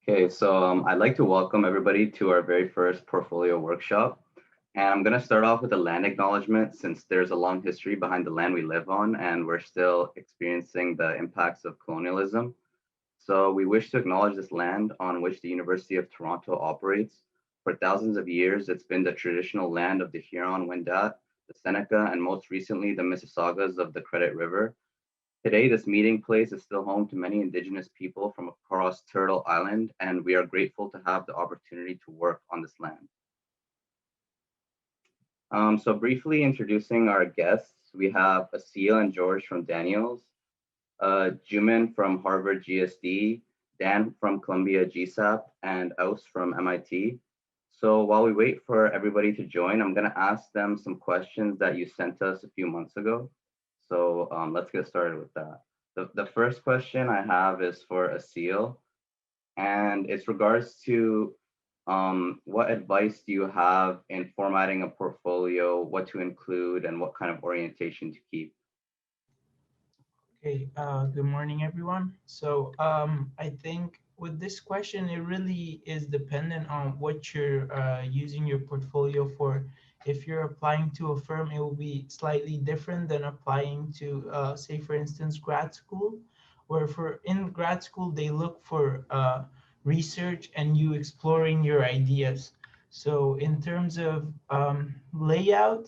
Okay, so I'd like to welcome everybody to our very first portfolio workshop. And I'm going to start off with a land acknowledgement since there's a long history behind the land we live on and we're still experiencing the impacts of colonialism. So we wish to acknowledge this land on which the University of Toronto operates. For thousands of years, it's been the traditional land of the Huron-Wendat, the Seneca, and most recently the Mississaugas of the Credit River. Today, this meeting place is still home to many Indigenous people from across Turtle Island, and we are grateful to have the opportunity to work on this land. So briefly introducing our guests, we have Aseel and George from Daniels, Juman from HarvardGSD, Dan from Columbia GSAP, and Ous from MIT. So while we wait for everybody to join, I'm going to ask them some questions that you sent us a few months ago. So let's get started with that. The first question I have is for Aseel, and it's regards to what advice do you have in formatting a portfolio, what to include, and what kind of orientation to keep? Okay, good morning, everyone. So I think with this question, it really is dependent on what you're using your portfolio for. If you're applying to a firm, it will be slightly different than applying to, say, for instance, grad school, where for in grad school, they look for research and you exploring your ideas. So in terms of layout,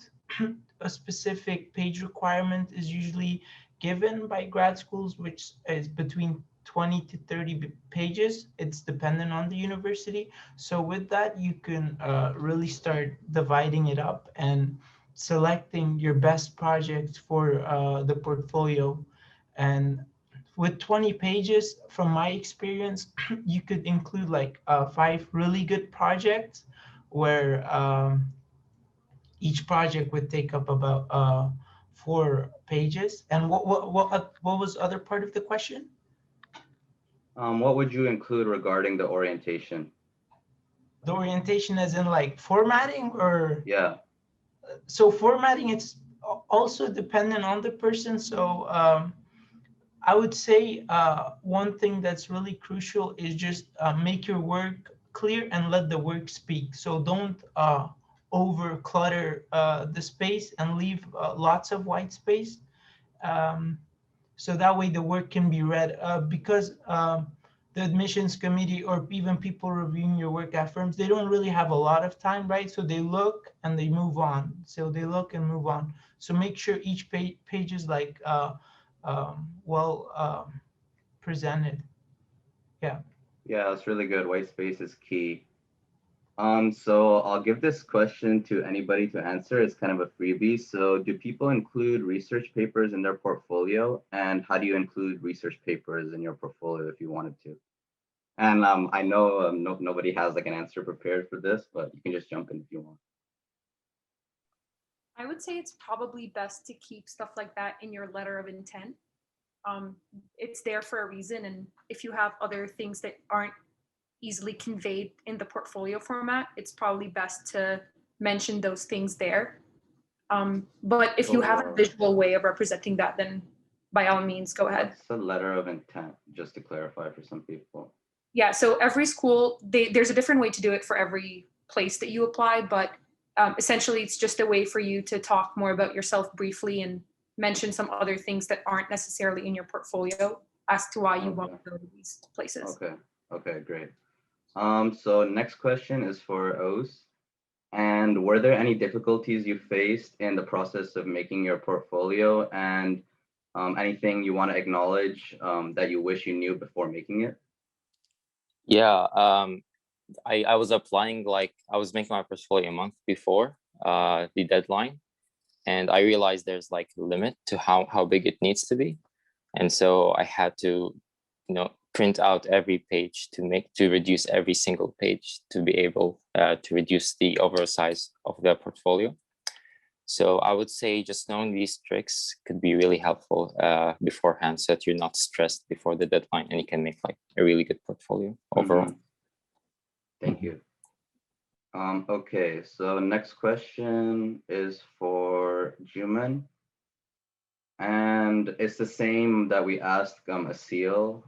a specific page requirement is usually given by grad schools, which is between 20 to 30 pages. It's dependent on the university. So with that, you can really start dividing it up and selecting your best projects for the portfolio. And with 20 pages, from my experience, you could include like 5 really good projects where each project would take up about 4 pages. And what was other part of the question? What would you include regarding the orientation? The orientation as in like formatting or? Yeah. So formatting, it's also dependent on the person. So I would say one thing that's really crucial is just make your work clear and let the work speak. So don't over clutter the space and leave lots of white space. Um, so that way the work can be read, because the admissions committee or even people reviewing your work at firms, they don't really have a lot of time, right? So they look and they move on. So they look and move on. So make sure each page is like well presented. Yeah. Yeah, that's really good. White space is key. So I'll give this question to anybody to answer. It's kind of a freebie. So do people include research papers in their portfolio? And how do you include research papers in your portfolio if you wanted to? And I know nobody has like an answer prepared for this, but you can just jump in if you want. I would say it's probably best to keep stuff like that in your letter of intent. It's there for a reason. And if you have other things that aren't easily conveyed in the portfolio format, it's probably best to mention those things there. But if you have a visual way of representing that, then by all means, go ahead. It's a letter of intent, just to clarify for some people. Yeah, so every school, there's a different way to do it for every place that you apply, but essentially it's just a way for you to talk more about yourself briefly and mention some other things that aren't necessarily in your portfolio as to why you want to go to these places. Okay, great. So next question is for Ous. And were there any difficulties you faced in the process of making your portfolio, and anything you want to acknowledge that you wish you knew before making it? Yeah, I was applying, like I was making my portfolio a month before the deadline, and I realized there's like a limit to how big it needs to be. And so I had to, print out every page to reduce every single page to be able to reduce the overall size of the portfolio. So I would say just knowing these tricks could be really helpful beforehand, so that you're not stressed before the deadline and you can make like a really good portfolio overall. Thank you. Okay, so next question is for Juman. And it's the same that we asked Aseel.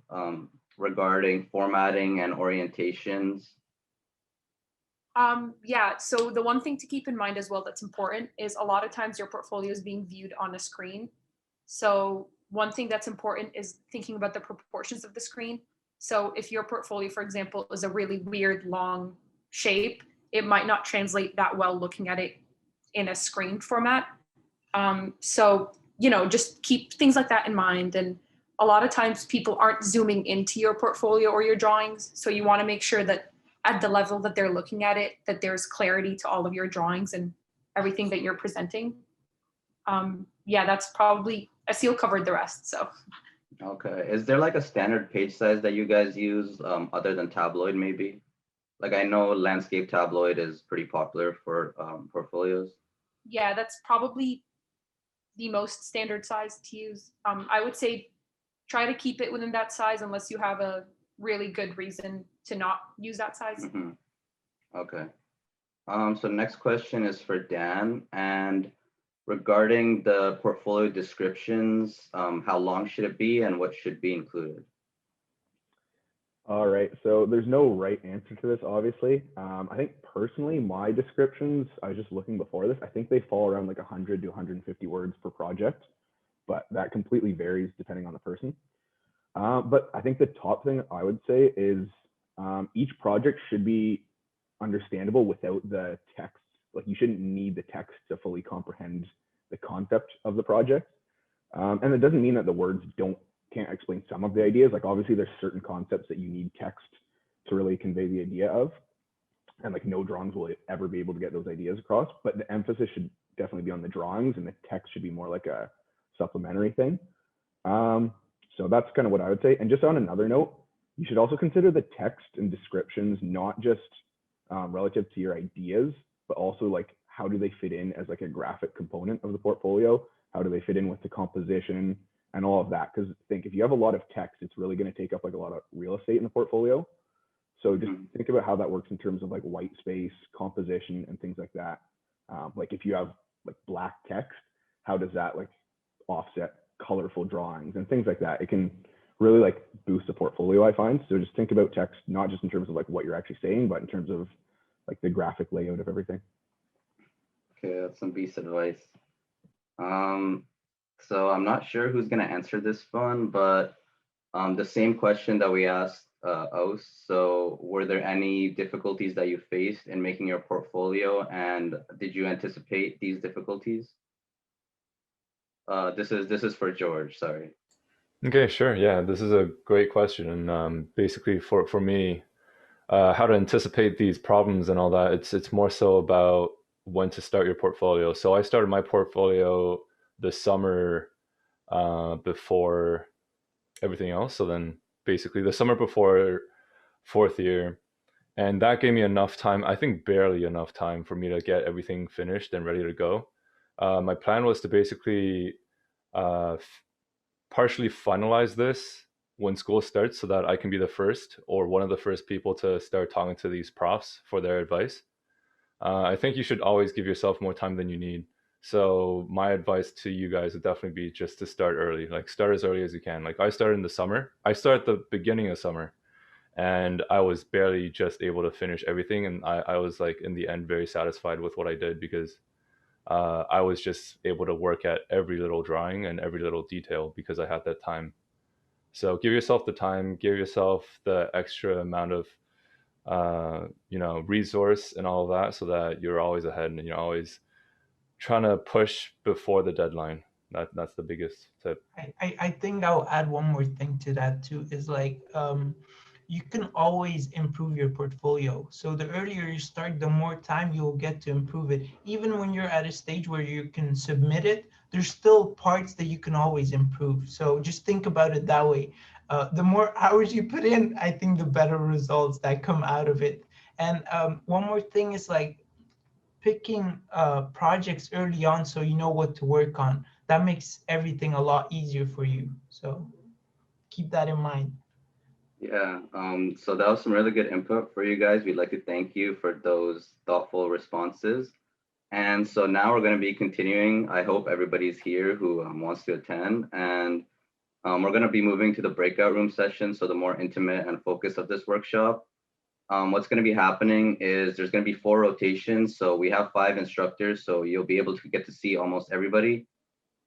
regarding formatting and orientations? Yeah, so the one thing to keep in mind as well that's important is a lot of times your portfolio is being viewed on a screen. So one thing that's important is thinking about the proportions of the screen. So if your portfolio, for example, is a really weird long shape, it might not translate that well looking at it in a screen format. So, just keep things like that in mind. And a lot of times people aren't zooming into your portfolio or your drawings. So you want to make sure that at the level that they're looking at it, that there's clarity to all of your drawings and everything that you're presenting. Yeah, that's probably, Aseel covered the rest, so. Okay, is there like a standard page size that you guys use other than tabloid maybe? Like I know landscape tabloid is pretty popular for portfolios. Yeah, that's probably the most standard size to use. I would say try to keep it within that size unless you have a really good reason to not use that size. Mhm. Okay. So next question is for Dan, and regarding the portfolio descriptions, how long should it be and what should be included? All right, so there's no right answer to this, obviously. I think personally, my descriptions, I was just looking before this, I think they fall around like 100 to 150 words per project, but that completely varies depending on the person. But I think the top thing I would say is each project should be understandable without the text. Like you shouldn't need the text to fully comprehend the concept of the project. And it doesn't mean that the words can't explain some of the ideas. Like obviously there's certain concepts that you need text to really convey the idea of. And like no drawings will ever be able to get those ideas across, but the emphasis should definitely be on the drawings and the text should be more like a supplementary thing. So that's kind of what I would say. And just on another note, you should also consider the text and descriptions, not just relative to your ideas, but also like how do they fit in as like a graphic component of the portfolio? How do they fit in with the composition and all of that? Because think if you have a lot of text, it's really going to take up like a lot of real estate in the portfolio. So just think about how that works in terms of like white space, composition, and things like that. Like if you have like black text, how does that like offset colorful drawings and things like that? It can really like boost the portfolio, I find. So just think about text, not just in terms of like what you're actually saying, but in terms of like the graphic layout of everything. Okay, that's some beast advice. So I'm not sure who's gonna answer this one, but the same question that we asked Ous. So were there any difficulties that you faced in making your portfolio, and did you anticipate these difficulties? This is for George, sorry. Okay, sure. Yeah, this is a great question. And basically for me, how to anticipate these problems and all that, it's more so about when to start your portfolio. So I started my portfolio the summer before everything else. So then basically the summer before fourth year. And that gave me enough time, I think barely enough time for me to get everything finished and ready to go. My plan was to basically partially finalize this when school starts so that I can be the first or one of the first people to start talking to these profs for their advice. I think you should always give yourself more time than you need. So my advice to you guys would definitely be just to start early, like start as early as you can. Like I started in the summer. I started at the beginning of summer and I was barely just able to finish everything. And I was like in the end very satisfied with what I did because I was just able to work at every little drawing and every little detail because I had that time. So give yourself the time, give yourself the extra amount of resource and all of that so that you're always ahead and you're always trying to push before the deadline. That's the biggest tip. I think I'll add one more thing to that too, is like you can always improve your portfolio. So the earlier you start, the more time you'll get to improve it. Even when you're at a stage where you can submit it, there's still parts that you can always improve. So just think about it that way. The more hours you put in, I think the better results that come out of it. And one more thing is like picking projects early on so you know what to work on. That makes everything a lot easier for you. So keep that in mind. Yeah, so that was some really good input for you guys. We'd like to thank you for those thoughtful responses. And so now we're going to be continuing. I hope everybody's here who wants to attend. And We're going to be moving to the breakout room session, so the more intimate and focus of this workshop. What's going to be happening is there's going to be 4 rotations. So we have 5 instructors, so you'll be able to get to see almost everybody.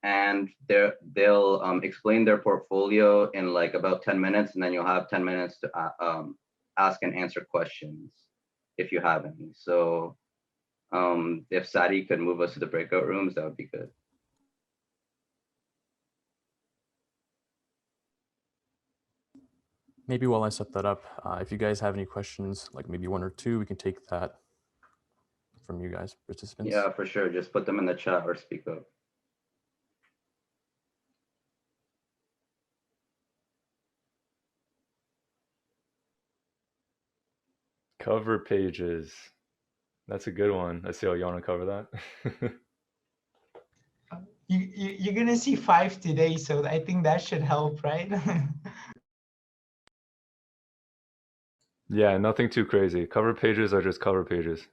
And they'll explain their portfolio in like about 10 minutes, and then you'll have 10 minutes to ask and answer questions if you have any. So if Sadi could move us to the breakout rooms, that would be good. Maybe while I set that up, if you guys have any questions, like maybe 1 or 2, we can take that from you guys, participants. Yeah, for sure. Just put them in the chat or speak up. Cover pages. That's a good one. Aseel, you want to cover that? You're gonna see 5 today, so I think that should help, right? Yeah, nothing too crazy. Cover pages are just cover pages.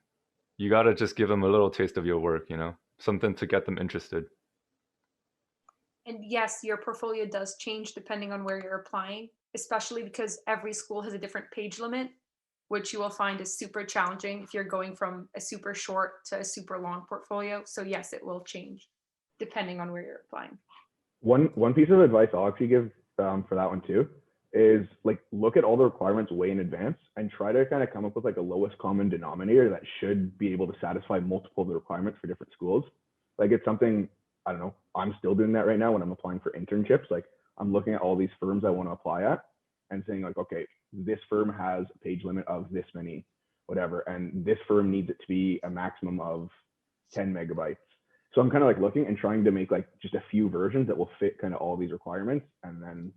You gotta just give them a little taste of your work, you know, something to get them interested. And yes, your portfolio does change depending on where you're applying, especially because every school has a different page limit, which you will find is super challenging if you're going from a super short to a super long portfolio. So yes, it will change depending on where you're applying. One piece of advice I'll actually give for that one too is like look at all the requirements way in advance and try to kind of come up with like a lowest common denominator that should be able to satisfy multiple of the requirements for different schools. Like it's something, I don't know, I'm still doing that right now when I'm applying for internships. Like I'm looking at all these firms I want to apply at and saying like, okay, this firm has a page limit of this many, whatever, and this firm needs it to be a maximum of 10 megabytes. So I'm kind of like looking and trying to make like just a few versions that will fit kind of all these requirements, and then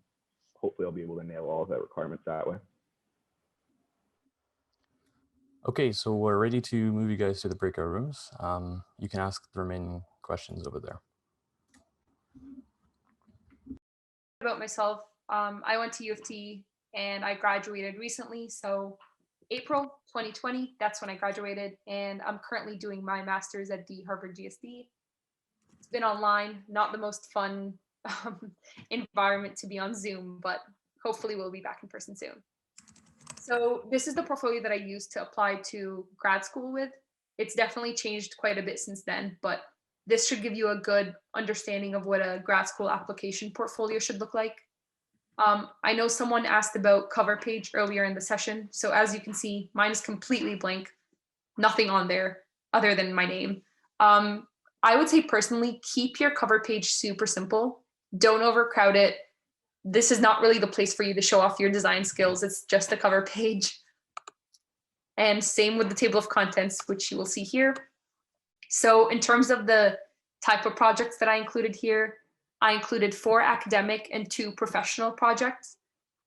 hopefully I'll be able to nail all of that requirements that way. Okay, so we're ready to move you guys to the breakout rooms. You can ask the remaining questions over there. About myself, I went to U of T and I graduated recently. So April 2020, that's when I graduated, and I'm currently doing my master's at the HarvardGSD. It's been online, not the most fun environment to be on Zoom, but hopefully we'll be back in person soon. So this is the portfolio that I used to apply to grad school with. It's definitely changed quite a bit since then, but this should give you a good understanding of what a grad school application portfolio should look like. I know someone asked about cover page earlier in the session. So as you can see, mine is completely blank, nothing on there other than my name. I would say personally, keep your cover page super simple. Don't overcrowd it. This is not really the place for you to show off your design skills. It's just a cover page. And same with the table of contents, which you will see here. So in terms of the type of projects that I included here, I included 4 academic and 2 professional projects.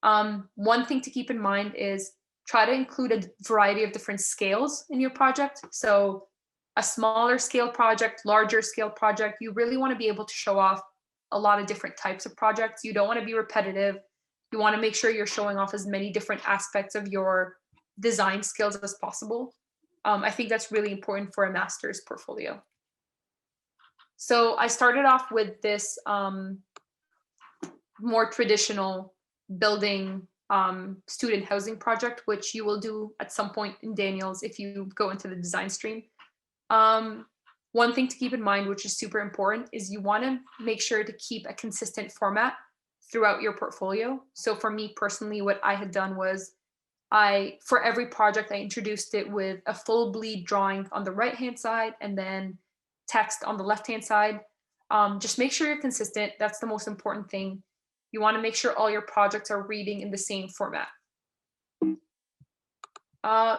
One thing to keep in mind is try to include a variety of different scales in your project. So a smaller scale project, larger scale project, you really want to be able to show off a lot of different types of projects. You don't want to be repetitive. You want to make sure you're showing off as many different aspects of your design skills as possible. I think that's really important for a master's portfolio. So I started off with this more traditional building student housing project, which you will do at some point in Daniels if you go into the design stream. One thing to keep in mind, which is super important, is you want to make sure to keep a consistent format throughout your portfolio. So for me personally, what I had done was for every project, I introduced it with a full bleed drawing on the right-hand side and then text on the left-hand side. Just make sure you're consistent. That's the most important thing. You want to make sure all your projects are reading in the same format.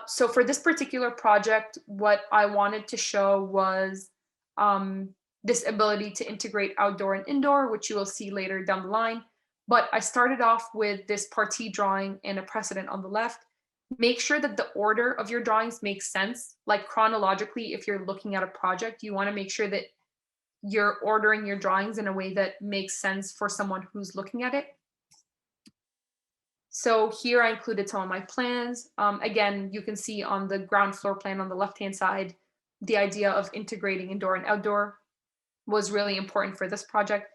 So for this particular project, what I wanted to show was this ability to integrate outdoor and indoor, which you will see later down the line. But I started off with this partie drawing and a precedent on the left. Make sure that the order of your drawings makes sense. Like chronologically, if you're looking at a project, you want to make sure that you're ordering your drawings in a way that makes sense for someone who's looking at it. So here I included some of my plans. Again, you can see on the ground floor plan on the left-hand side, the idea of integrating indoor and outdoor was really important for this project.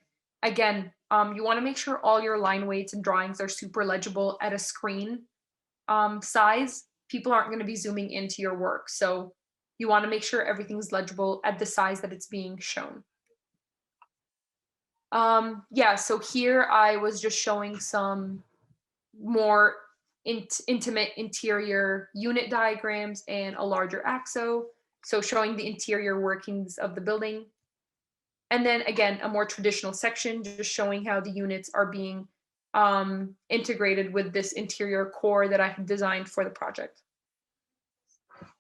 Again, you want to make sure all your line weights and drawings are super legible at a screen size. People aren't going to be zooming into your work, so you want to make sure everything's legible at the size that it's being shown. Yeah, so here I was just showing some more intimate interior unit diagrams and a larger axo, so showing the interior workings of the building. And then again, a more traditional section, just showing how the units are being integrated with this interior core that I had designed for the project.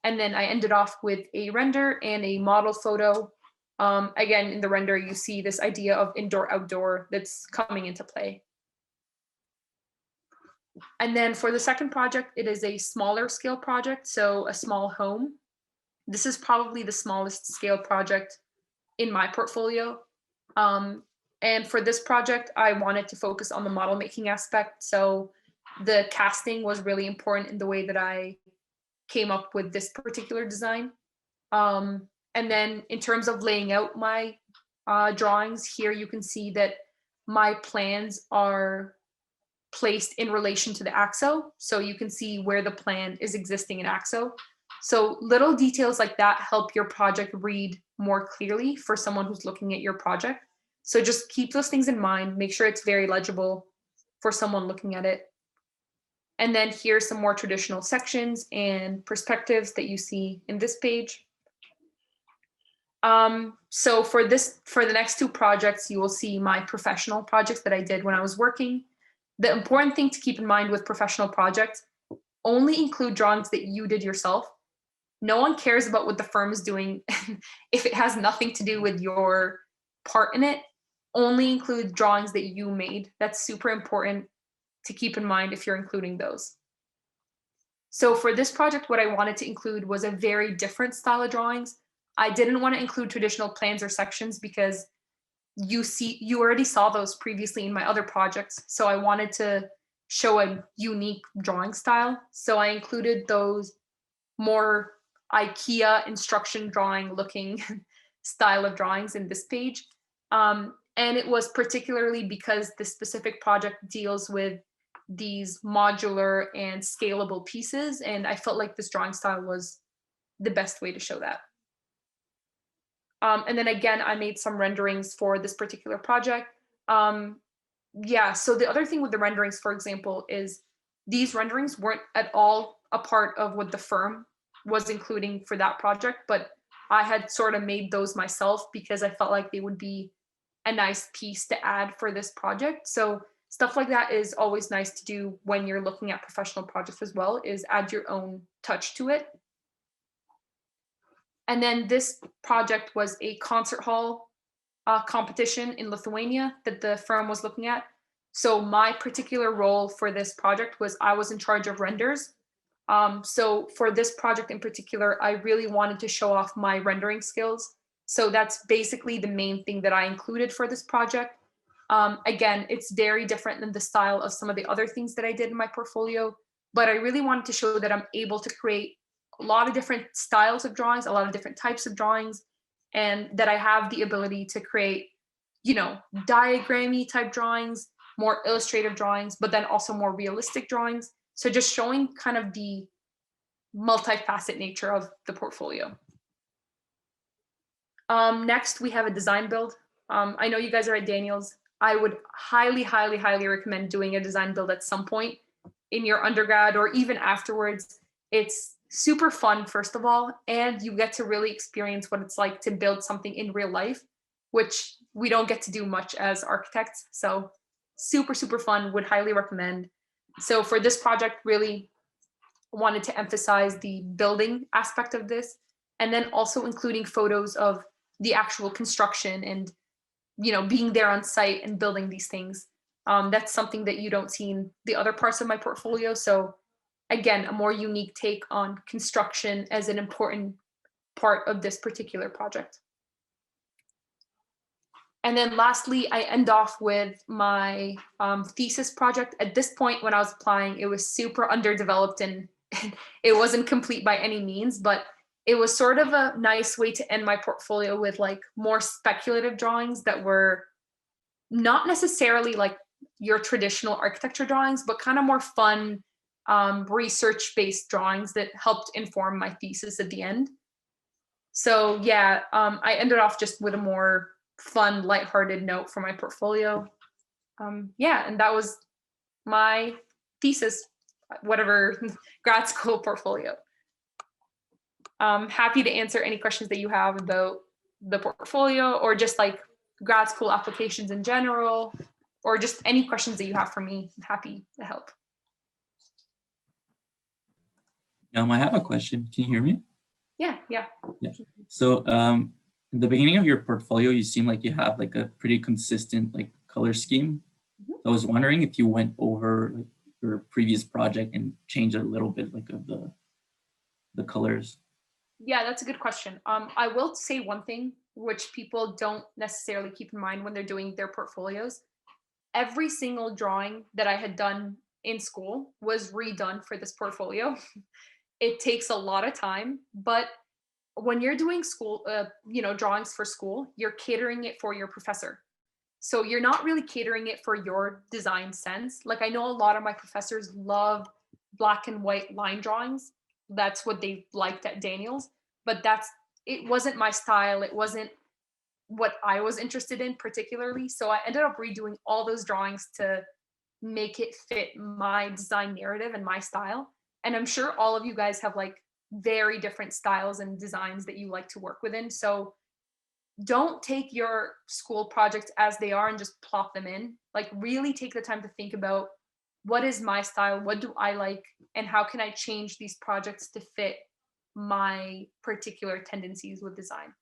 And then I ended off with a render and a model photo. Again, in the render, you see this idea of indoor-outdoor that's coming into play. And then for the second project, it is a smaller scale project, so a small home. This is probably the smallest scale project in my portfolio. And for this project, I wanted to focus on the model making aspect. So the casting was really important in the way that I came up with this particular design. And then in terms of laying out my drawings, here you can see that my plans are placed in relation to the axo. So you can see where the plan is existing in axo. So little details like that help your project read more clearly for someone who's looking at your project. So just keep those things in mind, make sure it's very legible for someone looking at it. And then here's some more traditional sections and perspectives that you see in this page. So for the next two projects, you will see my professional projects that I did when I was working. The important thing to keep in mind with professional projects, only include drawings that you did yourself. No one cares about what the firm is doing if it has nothing to do with your part in it. Only include drawings that you made. That's super important to keep in mind if you're including those. So for this project, what I wanted to include was a very different style of drawings. I didn't want to include traditional plans or sections because you already saw those previously in my other projects. So I wanted to show a unique drawing style. So I included those more IKEA instruction drawing looking style of drawings in this page. And it was particularly because this specific project deals with these modular and scalable pieces. And I felt like this drawing style was the best way to show that. And then again, I made some renderings for this particular project. Yeah, so the other thing with the renderings, for example, is these renderings weren't at all a part of what the firm was including for that project, but I had sort of made those myself because I felt like they would be a nice piece to add for this project. So stuff like that is always nice to do when you're looking at professional projects as well, is add your own touch to it. And then this project was a concert hall competition in Lithuania that the firm was looking at. So my particular role for this project was I was in charge of renders. So for this project in particular, I really wanted to show off my rendering skills. So that's basically the main thing that I included for this project. Again, it's very different than the style of some of the other things that I did in my portfolio, but I really wanted to show that I'm able to create a lot of different styles of drawings, a lot of different types of drawings, and that I have the ability to create, you know, diagrammy type drawings, more illustrative drawings, but then also more realistic drawings. So just showing kind of the multifaceted nature of the portfolio. Next, we have a design build. I know you guys are at Daniels. I would highly, highly, highly recommend doing a design build at some point in your undergrad or even afterwards. It's super fun, first of all, and you get to really experience what it's like to build something in real life, which we don't get to do much as architects. So super, super fun, would highly recommend. So for this project, really wanted to emphasize the building aspect of this, and then also including photos of the actual construction and, you know, being there on site and building these things. That's something that you don't see in the other parts of my portfolio. So again, a more unique take on construction as an important part of this particular project. And then lastly, I end off with my thesis project. At this point, when I was applying, it was super underdeveloped and it wasn't complete by any means, but it was sort of a nice way to end my portfolio with like more speculative drawings that were not necessarily like your traditional architecture drawings, but kind of more fun, research-based drawings that helped inform my thesis at the end. So yeah, I ended off just with a more fun, lighthearted note for my portfolio. Yeah, and that was my thesis, whatever grad school portfolio. Happy to answer any questions that you have about the portfolio or just like grad school applications in general, or just any questions that you have for me. I'm happy to help. I have a question. Can you hear me? Yeah. So in the beginning of your portfolio, you seem like you have like a pretty consistent like color scheme. I was wondering if you went over like, your previous project and changed a little bit like of the colors. Yeah, that's a good question. I will say one thing which people don't necessarily keep in mind when they're doing their portfolios. Every single drawing that I had done in school was redone for this portfolio. It takes a lot of time, but when you're doing school, drawings for school, you're catering it for your professor. So you're not really catering it for your design sense. Like I know a lot of my professors love black and white line drawings. That's what they liked at Daniels, but it wasn't my style. It wasn't what I was interested in particularly. So I ended up redoing all those drawings to make it fit my design narrative and my style. And I'm sure all of you guys have like very different styles and designs that you like to work within. So don't take your school projects as they are and just plop them in. Like really take the time to think about what is my style, what do I like, and how can I change these projects to fit my particular tendencies with design.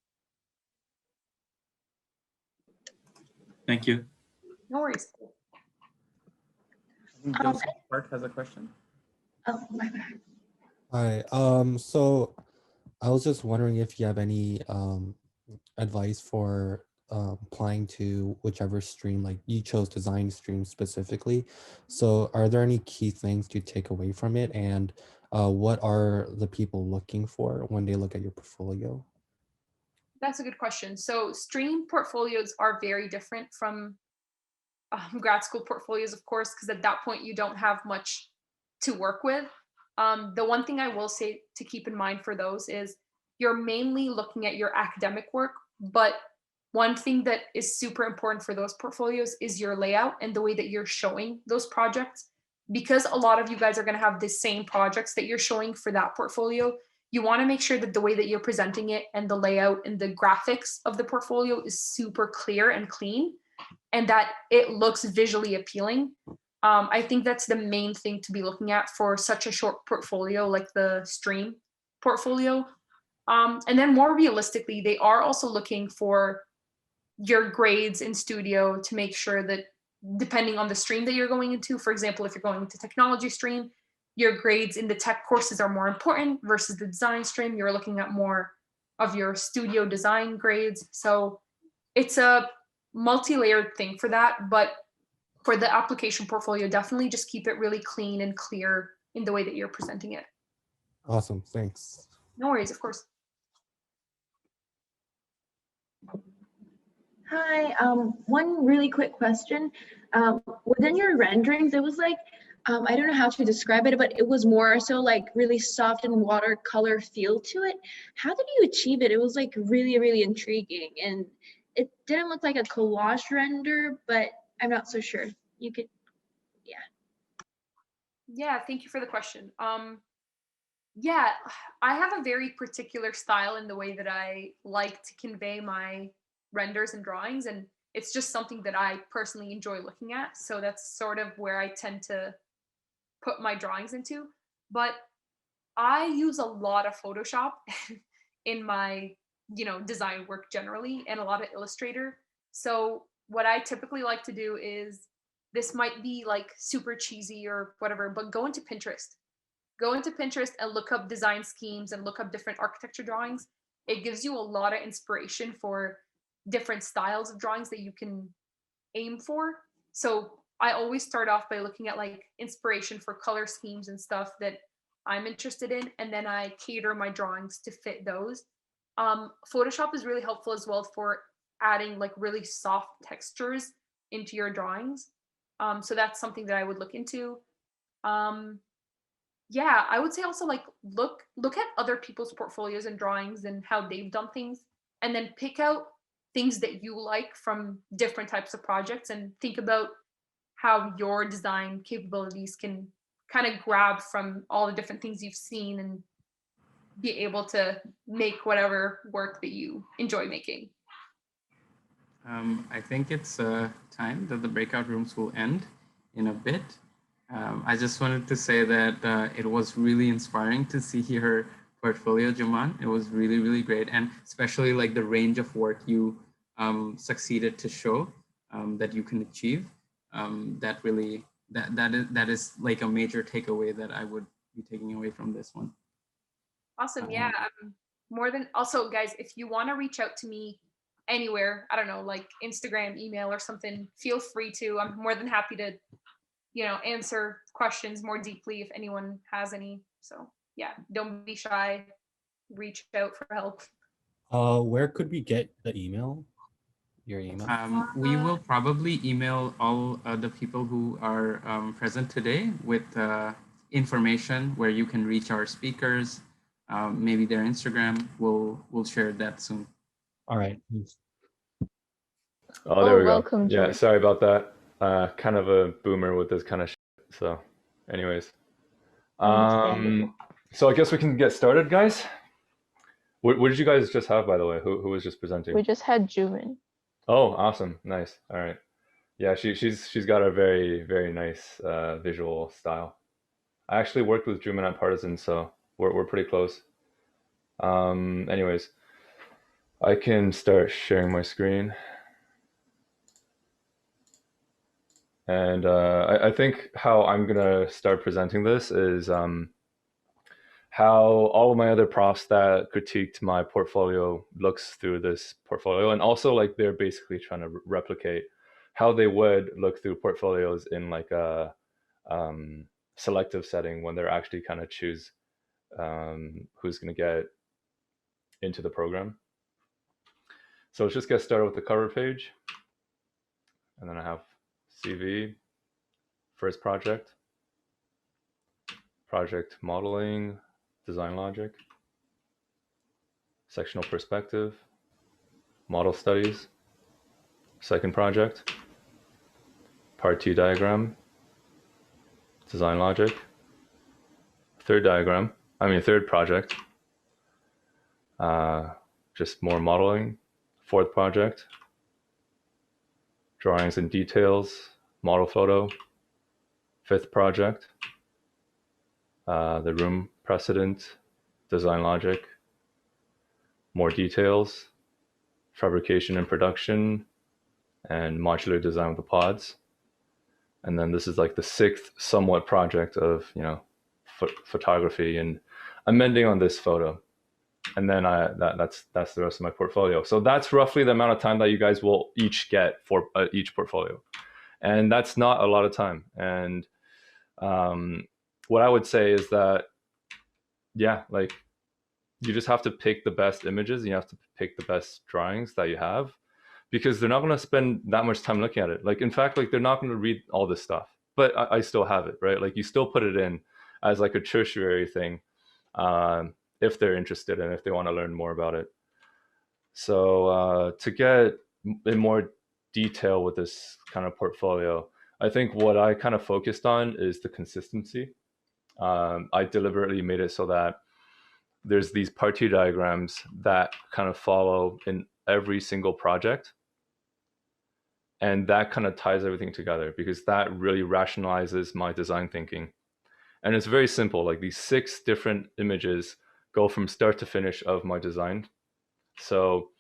Thank you. No worries. I think Joseph Park has a question. Oh, my bad. Hi. So I was just wondering if you have any advice for applying to whichever stream, like you chose design stream specifically. So are there any key things to take away from it? And what are the people looking for when they look at your portfolio? That's a good question. So stream portfolios are very different from grad school portfolios, of course, because at that point you don't have much to work with. The one thing I will say to keep in mind for those is you're mainly looking at your academic work, but one thing that is super important for those portfolios is your layout and the way that you're showing those projects. Because a lot of you guys are going to have the same projects that you're showing for that portfolio, you want to make sure that the way that you're presenting it and the layout and the graphics of the portfolio is super clear and clean, and that it looks visually appealing. I think that's the main thing to be looking at for such a short portfolio like the stream portfolio. And then more realistically, they are also looking for your grades in studio to make sure that depending on the stream that you're going into, for example, if you're going into technology stream, your grades in the tech courses are more important versus the design stream. You're looking at more of your studio design grades. So it's a multi-layered thing for that, but for the application portfolio, definitely just keep it really clean and clear in the way that you're presenting it. Awesome, thanks. No worries, of course. Hi, one really quick question. Within your renderings, it was like, I don't know how to describe it, but it was more so like really soft and watercolor feel to it. How did you achieve it? It was like really, really intriguing. And it didn't look like a collage render, but I'm not so sure. You could, yeah. Yeah, thank you for the question. Yeah, I have a very particular style in the way that I like to convey my renders and drawings, and it's just something that I personally enjoy looking at. So that's sort of where I tend to put my drawings into. But I use a lot of Photoshop in my, design work generally, and a lot of Illustrator. So what I typically like to do is, this might be like super cheesy or whatever, but go into Pinterest. Go into Pinterest and look up design schemes and look up different architecture drawings. It gives you a lot of inspiration for different styles of drawings that you can aim for. So I always start off by looking at like inspiration for color schemes and stuff that I'm interested in, and then I cater my drawings to fit those. Photoshop is really helpful as well for adding like really soft textures into your drawings. So that's something that I would look into. Yeah, I would say also like look at other people's portfolios and drawings and how they've done things, and then pick out things that you like from different types of projects and think about how your design capabilities can kind of grab from all the different things you've seen and be able to make whatever work that you enjoy making. I think it's time that the breakout rooms will end in a bit. I just wanted to say that it was really inspiring to see your portfolio, Juman. It was really, really great. And especially like the range of work you succeeded to show that you can achieve. That is like a major takeaway that I would be taking away from this one. Awesome. Yeah. More than also, guys, if you want to reach out to me anywhere, I don't know, like Instagram, email, or something, feel free to. I'm more than happy to, answer questions more deeply if anyone has any. So yeah, don't be shy. Reach out for help. Where could we get the email? Your email? We will probably email all the people who are present today with information where you can reach our speakers, maybe their Instagram. We'll share that soon. All right. Oh, there we go. Welcome, Yeah, George. sorry about that. Kind of a boomer with this kind of shit. So anyways. So I guess we can get started, guys. What did you guys just have, by the way? Who was just presenting? We just had Juman. Oh, awesome. Nice. All right. Yeah, she's got a very, very nice visual style. I actually worked with Juman at Partisan, so we're pretty close. Anyways, I can start sharing my screen. And I think how I'm gonna start presenting this is how all of my other profs that critiqued my portfolio looks through this portfolio, and also like they're basically trying to replicate how they would look through portfolios in like a selective setting when they're actually kind of choose who's going to get into the program. So let's just get started with the cover page, and then I have CV, first project, project modeling, design logic, sectional perspective, model studies, second project, part 2 diagram, design logic, third project, just more modeling, fourth project, drawings and details, model photo, fifth project, the room precedent, design logic, more details, fabrication and production, and modular design with the pods. And then this is like the sixth somewhat project of, photography and amending on this photo. And then that's the rest of my portfolio. So that's roughly the amount of time that you guys will each get for each portfolio. And that's not a lot of time. And what I would say is that, yeah, like you just have to pick the best images. And you have to pick the best drawings that you have, because they're not going to spend that much time looking at it. Like, in fact, like they're not going to read all this stuff, but I still have it, right? Like you still put it in as like a tertiary thing if they're interested and if they want to learn more about it. So to get in more detail with this kind of portfolio, I think what I kind of focused on is the consistency. I deliberately made it so that there's these part 2 diagrams that kind of follow in every single project. And that kind of ties everything together, because that really rationalizes my design thinking. And it's very simple. Like these 6 different images go from start to finish of my design. So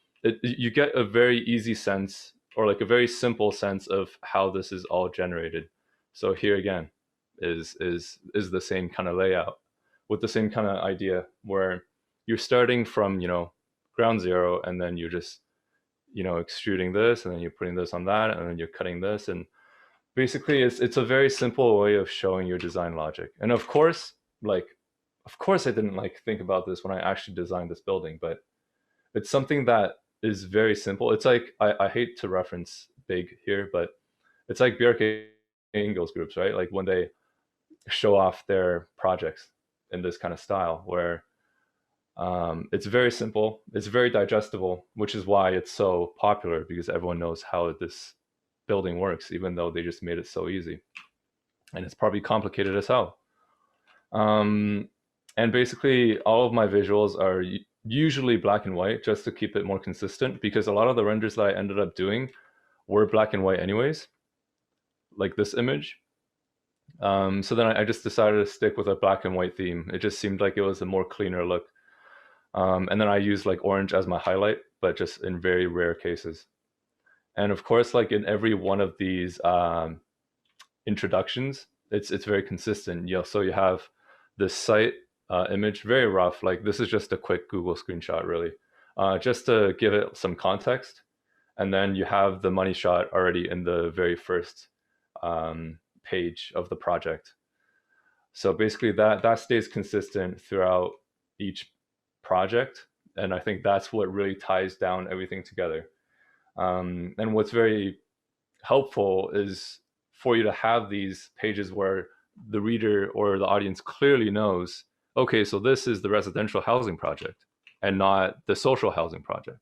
you get a very easy sense, or like a very simple sense of how this is all generated. So here again is the same kind of layout with the same kind of idea, where you're starting from, ground zero, and then you're just, extruding this, and then you're putting this on that, and then you're cutting this. And basically it's a very simple way of showing your design logic. And of course I didn't think about this when I actually designed this building, but it's something that is very simple. It's like, I hate to reference big here, but it's like Björk Ingels groups, right? Like when they show off their projects in this kind of style where it's very simple, it's very digestible, which is why it's so popular, because everyone knows how this building works, even though they just made it so easy. And it's probably complicated as hell. And basically all of my visuals are usually black and white, just to keep it more consistent, because a lot of the renders that I ended up doing were black and white anyways, like this image. So then I just decided to stick with a black and white theme. It just seemed like it was a more cleaner look. And then I used like orange as my highlight, but just in very rare cases. And of course, like in every one of these introductions, it's very consistent. So you have this site image, very rough. Like this is just a quick Google screenshot, really, just to give it some context. And then you have the money shot already in the very first page of the project. So basically that stays consistent throughout each project. And I think that's what really ties down everything together. And what's very helpful is for you to have these pages where the reader or the audience clearly knows, okay, so this is the residential housing project and not the social housing project.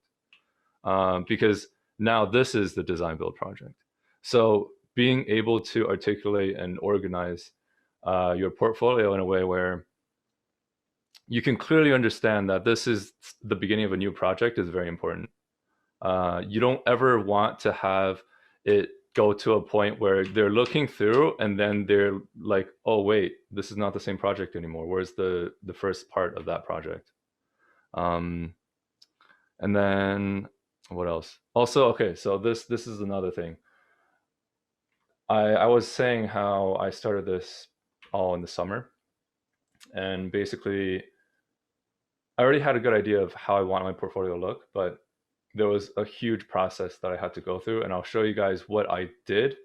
Because now this is the design build project. So being able to articulate and organize your portfolio in a way where you can clearly understand that this is the beginning of a new project is very important. You don't ever want to have it go to a point where they're looking through and then they're like, oh wait, this is not the same project anymore. Where's the first part of that project? And then what else? Also, okay, so this is another thing. I was saying how I started this all in the summer, and basically I already had a good idea of how I want my portfolio to look, but there was a huge process that I had to go through, and I'll show you guys what I did,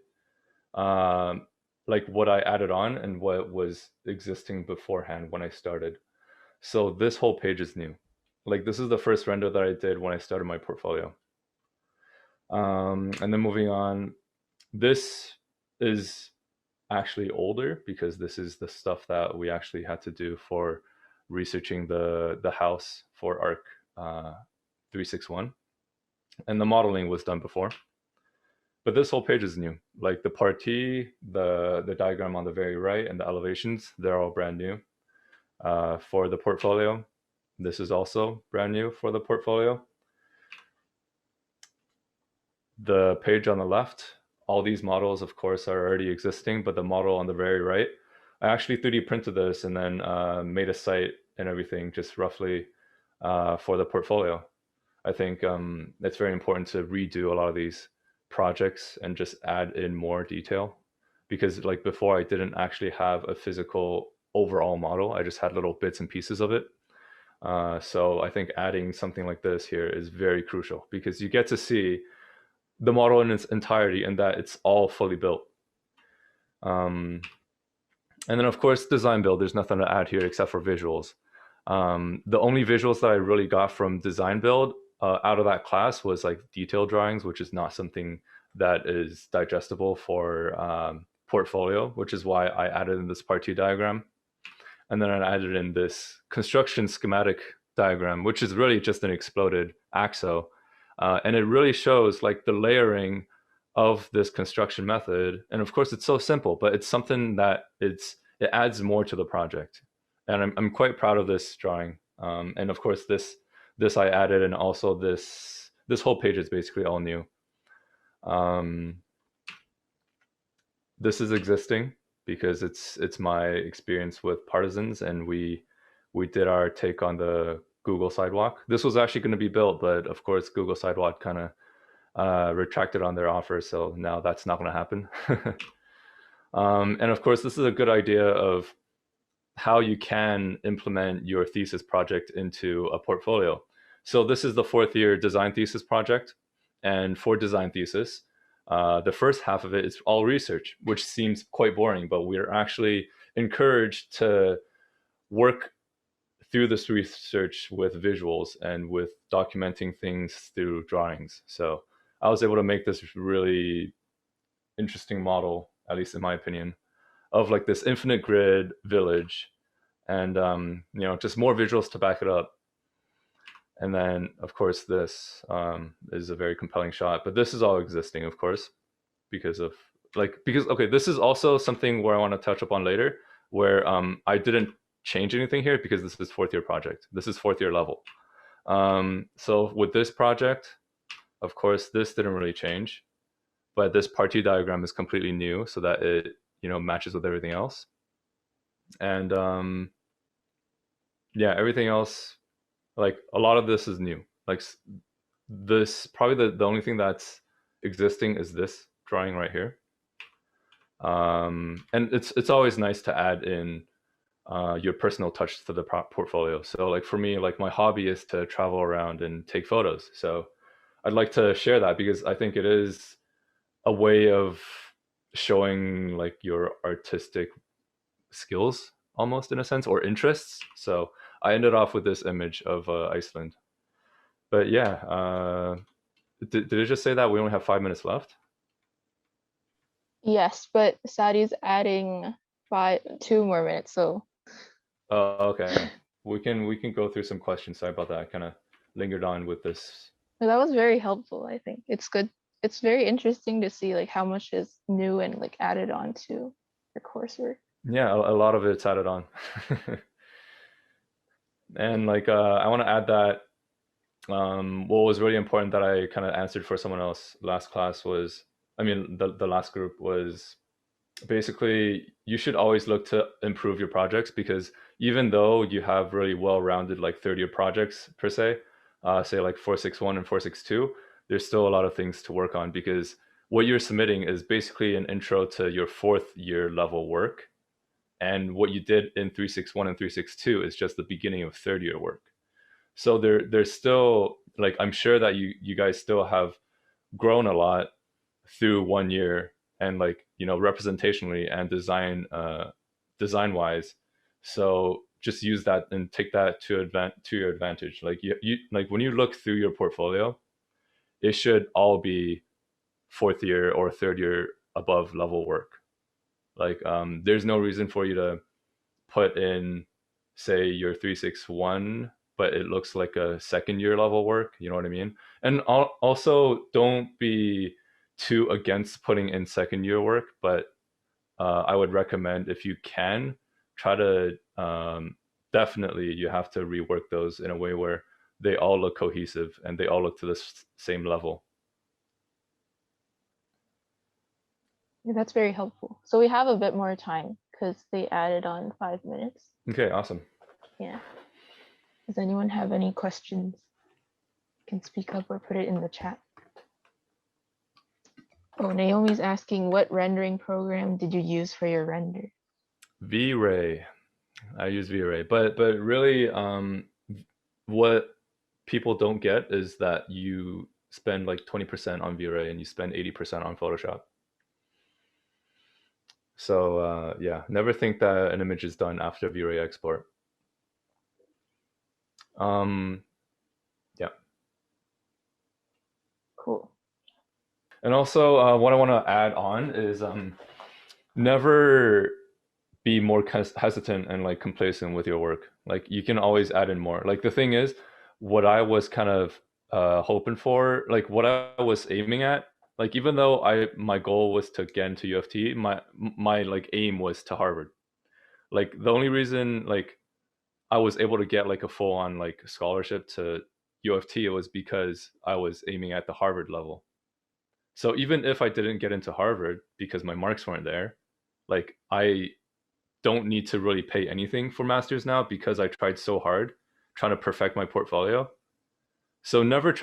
like what I added on and what was existing beforehand when I started. So this whole page is new. Like this is the first render that I did when I started my portfolio. And then moving on, this is actually older because this is the stuff that we actually had to do for researching the house for ARC 361. And the modeling was done before. But this whole page is new. Like the partie, the diagram on the very right, and the elevations, they're all brand new. For the portfolio, this is also brand new for the portfolio. The page on the left, all these models, of course, are already existing, but the model on the very right, I actually 3D printed this and then made a site and everything just roughly for the portfolio. I think it's very important to redo a lot of these projects and just add in more detail, because like before I didn't actually have a physical overall model. I just had little bits and pieces of it. So I think adding something like this here is very crucial, because you get to see the model in its entirety and that it's all fully built. And then of course, design build, there's nothing to add here except for visuals. The only visuals that I really got from design build out of that class was like detail drawings, which is not something that is digestible for portfolio, which is why I added in this partie diagram. And then I added in this construction schematic diagram, which is really just an exploded axo. And it really shows like the layering of this construction method. And of course, it's so simple, but it's something that it adds more to the project. And I'm quite proud of this drawing. And of course, this I added, and also this whole page is basically all new. This is existing because it's my experience with Partisans, and we did our take on the Google Sidewalk. This was actually going to be built, but of course Google Sidewalk kind of retracted on their offer, so now that's not going to happen. And of course, this is a good idea of how you can implement your thesis project into a portfolio. So this is the 4th year design thesis project, and for design thesis, the first half of it is all research, which seems quite boring, but we're actually encouraged to work through this research with visuals and with documenting things through drawings. So I was able to make this really interesting model, at least in my opinion, of like this infinite grid village, and you know, just more visuals to back it up. And then of course this is a very compelling shot, but this is all existing, of course, because okay, this is also something where I want to touch upon later, where I didn't change anything here because this is 4th year project. This is 4th year level. So with this project, of course, this didn't really change, but this party diagram is completely new so that it, you know, matches with everything else. And yeah, everything else, like a lot of this is new. Like this, probably the only thing that's existing is this drawing right here. And it's always nice to add in your personal touch to the portfolio. So like for me, like my hobby is to travel around and take photos. So I'd like to share that because I think it is a way of showing like your artistic skills almost, in a sense, or interests. So I ended off with this image of Iceland. But yeah, did it just say that we only have 5 minutes left? Yes, but Sadi's adding 2 more minutes, so. Oh, okay. We can go through some questions. Sorry about that. I kind of lingered on with this. No, that was very helpful, I think. It's good. It's very interesting to see like how much is new and like added on to your coursework. Yeah, a lot of it's added on. And like I want to add that what was really important that I kind of answered for someone else last class was, I mean, the last group was basically you should always look to improve your projects, because even though you have really well-rounded like 30-year projects per se, say like 461 and 462, there's still a lot of things to work on, because what you're submitting is basically an intro to your 4th year level work. And what you did in 361 and 362 is just the beginning of 3rd year work. So there's still, like, I'm sure that you guys still have grown a lot through 1 year, and like, you know, representationally and design wise. So just use that and take that to your advantage. Like you like when you look through your portfolio, it should all be 4th year or 3rd year above level work. Like there's no reason for you to put in, say, your 361, but it looks like a 2nd year level work. You know what I mean? And also don't be too against putting in 2nd year work, but I would recommend, if you can, try to definitely, you have to rework those in a way where they all look cohesive and they all look to the same level. Yeah, that's very helpful. So we have a bit more time because they added on 5 minutes. Okay, awesome. Yeah. Does anyone have any questions? You can speak up or put it in the chat. Oh, Naomi's asking, what rendering program did you use for your render? V-Ray. I use V-Ray, but really, what people don't get is that you spend like 20% on V-Ray and you spend 80% on Photoshop. So yeah, never think that an image is done after V-Ray export. Yeah. Cool. And also, what I want to add on is never be more hesitant and like complacent with your work. Like you can always add in more. Like the thing is, what I was kind of hoping for, like what I was aiming at, like even though my goal was to get into UFT, my like aim was to Harvard. Like the only reason like I was able to get like a full on like scholarship to UFT, it was because I was aiming at the Harvard level. So even if I didn't get into Harvard because my marks weren't there, like I don't need to really pay anything for masters now because I tried so hard trying to perfect my portfolio. So never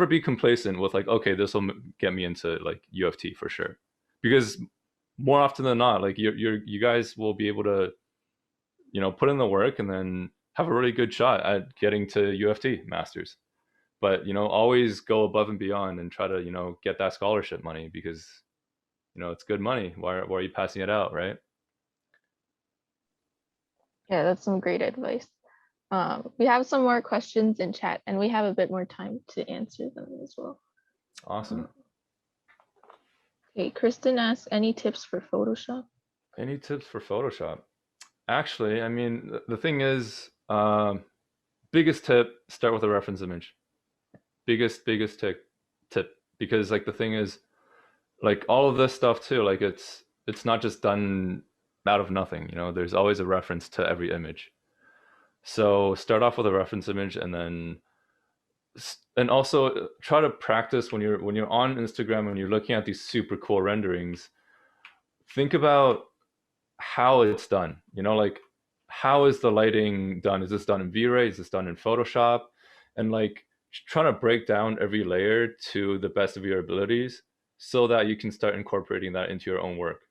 be complacent with like, okay, this will get me into like UFT for sure, because more often than not, like you guys will be able to, you know, put in the work and then have a really good shot at getting to UFT masters. But, you know, always go above and beyond and try to, you know, get that scholarship money, because, you know, it's good money. Why are you passing it out, right? Yeah, that's some great advice. We have some more questions in chat and we have a bit more time to answer them as well. Awesome. Okay, Kristen asks, any tips for Photoshop? Any tips for Photoshop? Actually, I mean, the thing is, biggest tip, start with a reference image. Biggest tip, because like the thing is, like all of this stuff too, like it's not just done out of nothing, you know, there's always a reference to every image. So start off with a reference image, and then also try to practice when you're on Instagram and you're looking at these super cool renderings. Think about how it's done. You know, like how is the lighting done? Is this done in V-Ray? Is this done in Photoshop? And like trying to break down every layer to the best of your abilities so that you can start incorporating that into your own work.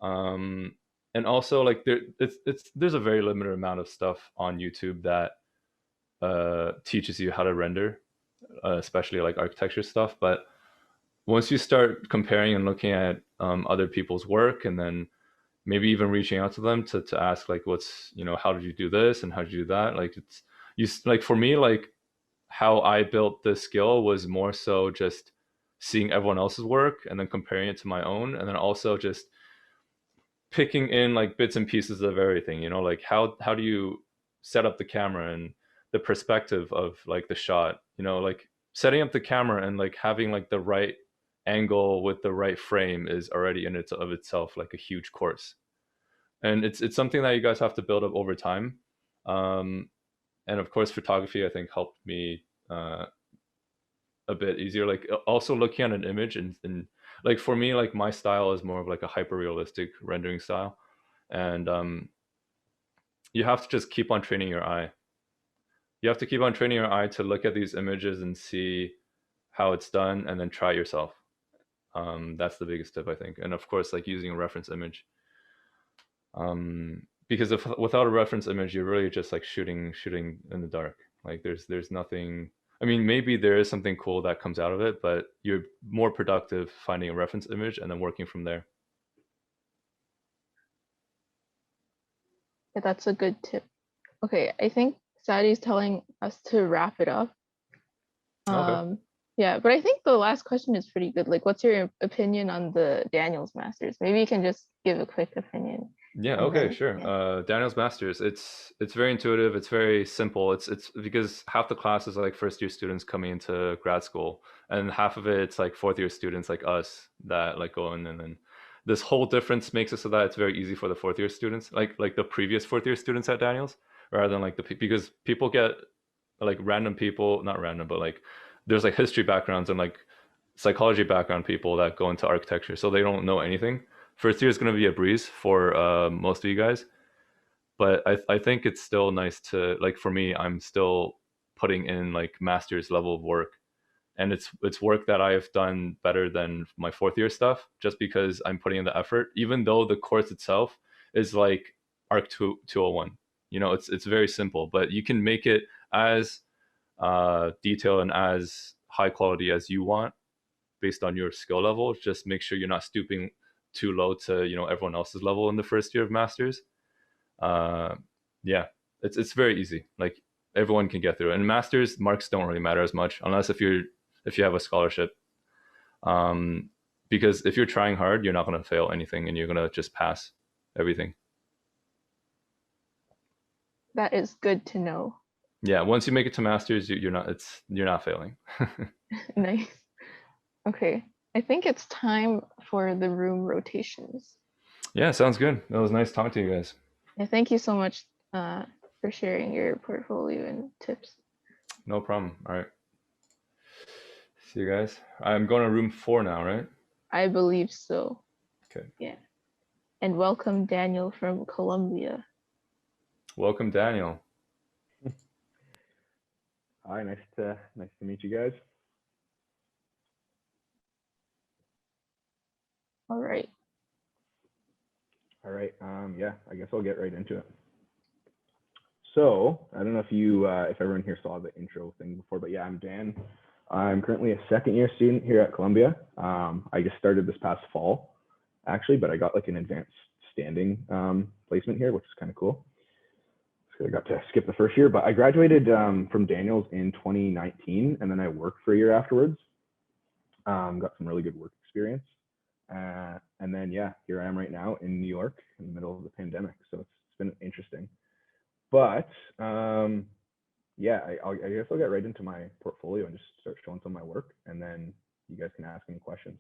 And also like there's a very limited amount of stuff on YouTube that teaches you how to render, especially like architecture stuff. But once you start comparing and looking at other people's work, and then maybe even reaching out to them to ask like, what's, you know, how did you do this and how did you do that? Like it's, you like, for me, like how I built this skill was more so just seeing everyone else's work and then comparing it to my own, and then also just picking in like bits and pieces of everything, you know, like how do you set up the camera and the perspective of like the shot, you know, like setting up the camera and like having like the right angle with the right frame is already in of itself like a huge course. And it's something that you guys have to build up over time. And of course, photography, I think, helped me a bit easier. Like also looking at an image and like for me, like my style is more of like a hyper realistic rendering style. And you have to just keep on training your eye. You have to keep on training your eye to look at these images and see how it's done, and then try it yourself. That's the biggest tip, I think. And of course, like using a reference image. Because without a reference image, you're really just like shooting in the dark. Like there's nothing. I mean, maybe there is something cool that comes out of it, but you're more productive finding a reference image and then working from there. Yeah, that's a good tip. Okay, I think Sadie's telling us to wrap it up. Okay. Yeah, but I think the last question is pretty good. Like, what's your opinion on the Daniels Masters? Maybe you can just give a quick opinion. Yeah, okay, sure. Yeah. Daniels Masters, it's very intuitive, it's very simple. It's because half the class is like first year students coming into grad school, and half of it's like fourth year students like us that like go in, and then this whole difference makes it so that it's very easy for the fourth year students, like the previous fourth year students at Daniels, rather than like because people get like random people, not random, but like there's like history backgrounds and like psychology background people that go into architecture, so they don't know anything. First year is going to be a breeze for most of you guys, but I think it's still nice to, like, for me, I'm still putting in like master's level of work, and it's work that I've done better than my fourth year stuff, just because I'm putting in the effort, even though the course itself is like Arc 201. You know, it's very simple, but you can make it as detailed and as high quality as you want based on your skill level. Just make sure you're not stooping too low to, you know, everyone else's level in the first year of masters. Yeah, it's very easy. Like everyone can get through it. And masters marks don't really matter as much unless if you have a scholarship. Because if you're trying hard, you're not going to fail anything, and you're going to just pass everything. That is good to know. Yeah, once you make it to masters, you're not failing. Nice. Okay, I think it's time for the room rotations. Yeah, sounds good. That was nice talking to you guys. Yeah, thank you so much for sharing your portfolio and tips. No problem. All right. See you guys. I'm going to room 4 now, right? I believe so. Okay. Yeah. And welcome Daniel from Colombia. Welcome, Daniel. Hi, nice to meet you guys. All right. Yeah, I guess I'll get right into it. So I don't know if everyone here saw the intro thing before, but yeah, I'm Dan. I'm currently a second year student here at Columbia. I just started this past fall, actually, but I got like an advanced standing placement here, which is kind of cool. So I got to skip the first year, but I graduated from Daniels in 2019, and then I worked for a year afterwards. Got some really good work experience. And then, yeah, here I am right now in New York in the middle of the pandemic. So it's been interesting. But yeah, I guess I'll get right into my portfolio and just start showing some of my work. And then you guys can ask any questions.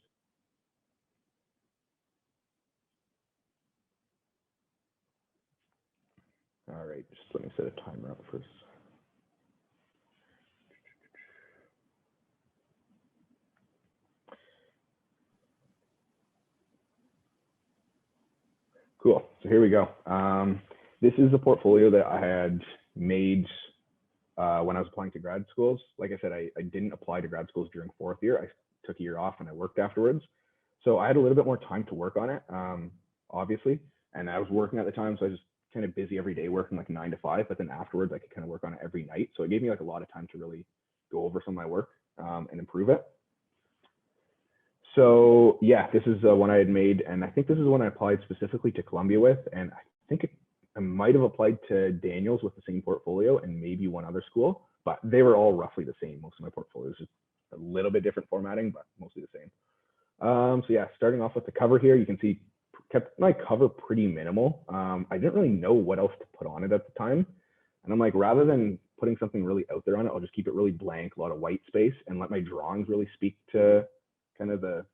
All right, just let me set a timer up first. Cool, so here we go. This is a portfolio that I had made when I was applying to grad schools. Like I said, I didn't apply to grad schools during 4th year. I took a year off and I worked afterwards. So I had a little bit more time to work on it, obviously. And I was working at the time, so I was just kind of busy every day working like 9 to 5, but then afterwards I could kind of work on it every night. So it gave me like a lot of time to really go over some of my work and improve it. So yeah, this is one I had made, and I think this is one I applied specifically to Columbia with, and I think I might have applied to Daniels with the same portfolio and maybe one other school, but they were all roughly the same. Most of my portfolios, just a little bit different formatting, but mostly the same. So yeah, starting off with the cover here, you can see kept my cover pretty minimal. I didn't really know what else to put on it at the time. And I'm like, rather than putting something really out there on it, I'll just keep it really blank, a lot of white space, and let my drawings really speak to kind of the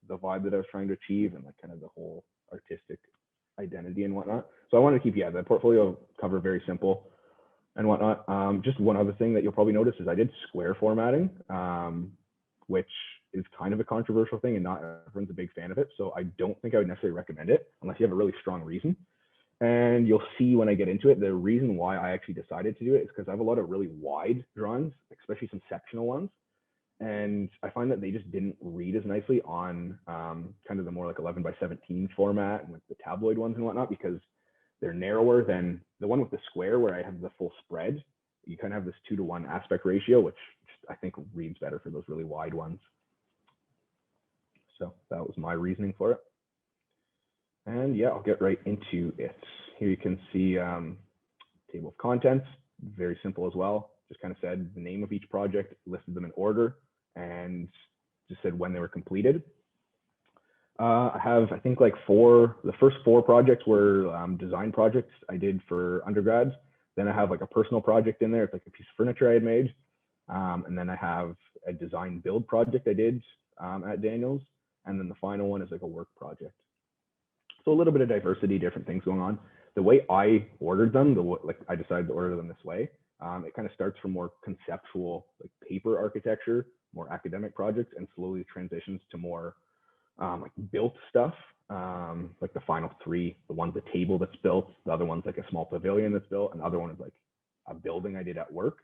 vibe that I was trying to achieve and like kind of the whole artistic identity and whatnot. So I wanted to keep, yeah, the portfolio cover very simple and whatnot. Just one other thing that you'll probably notice is I did square formatting, which is kind of a controversial thing and not everyone's a big fan of it. So I don't think I would necessarily recommend it unless you have a really strong reason. And you'll see when I get into it, the reason why I actually decided to do it is because I have a lot of really wide drawings, especially some sectional ones. And I find that they just didn't read as nicely on kind of the more like 11 by 17 format and like the tabloid ones and whatnot, because they're narrower than the one with the square where I have the full spread. You kind of have this 2:1 aspect ratio, which I think reads better for those really wide ones. So that was my reasoning for it. And yeah, I'll get right into it. Here you can see table of contents, very simple as well. Just kind of said the name of each project, listed them in order, and just said when they were completed. I have, I think, like the first 4 projects were design projects I did for undergrads. Then I have like a personal project in there. It's like a piece of furniture I had made. And then I have a design build project I did at Daniels. And then the final one is like a work project. So a little bit of diversity, different things going on. The way I ordered them, like I decided to order them this way. It kind of starts from more conceptual, like paper architecture, more academic projects, and slowly transitions to more like built stuff. Like the final 3, the one's a table that's built, the other one's like a small pavilion that's built, and the other one is like a building I did at work.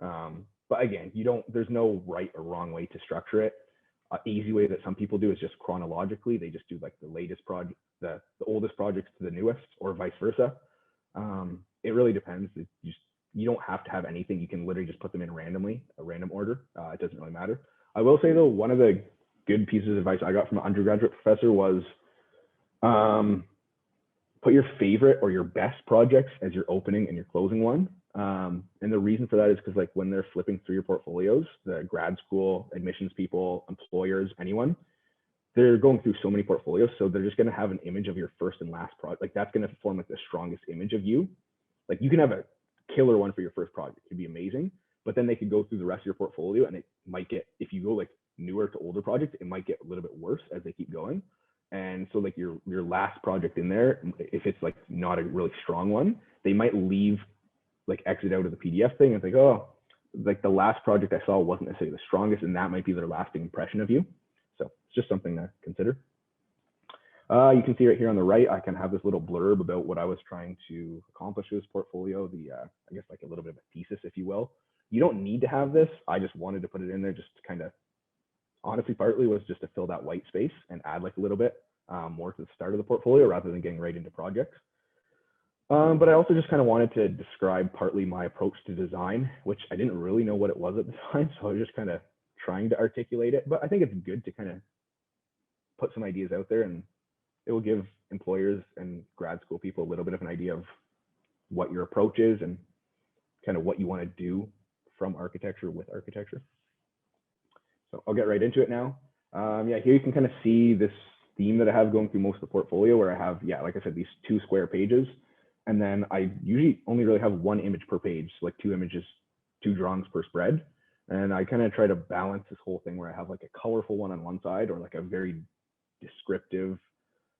But again, there's no right or wrong way to structure it. Easy way that some people do is just chronologically. They just do like the latest project, the oldest projects to the newest, or vice versa. It really depends. You don't have to have anything. You can literally just put them in randomly, a random order. It doesn't really matter. I will say though, one of the good pieces of advice I got from an undergraduate professor was put your favorite or your best projects as your opening and your closing one. And the reason for that is because like when they're flipping through your portfolios, the grad school, admissions people, employers, anyone, they're going through so many portfolios. So they're just going to have an image of your first and last project. Like that's going to form like the strongest image of you. Like you can have a killer one for your first project. It'd be amazing. But then they could go through the rest of your portfolio and it might get, if you go like newer to older projects, it might get a little bit worse as they keep going. And so like your last project in there, if it's like not a really strong one, they might leave like exit out of the PDF thing and think, oh, like the last project I saw wasn't necessarily the strongest, and that might be their lasting impression of you. So it's just something to consider. You can see right here on the right, I can have this little blurb about what I was trying to accomplish with this portfolio, I guess like a little bit of a thesis, if you will. You don't need to have this. I just wanted to put it in there just to kind of, honestly, partly was just to fill that white space and add like a little bit more to the start of the portfolio rather than getting right into projects. But I also just kind of wanted to describe partly my approach to design, which I didn't really know what it was at the time. So I was just kind of trying to articulate it. But I think it's good to kind of put some ideas out there, and it will give employers and grad school people a little bit of an idea of what your approach is and kind of what you want to do from architecture with architecture. So I'll get right into it now. Yeah, here you can kind of see this theme that I have going through most of the portfolio, where I have, yeah, like I said, these 2 square pages, and then I usually only really have 1 image per page, so like 2 images, 2 drawings per spread. And I kind of try to balance this whole thing where I have like a colorful one on one side, or like a very descriptive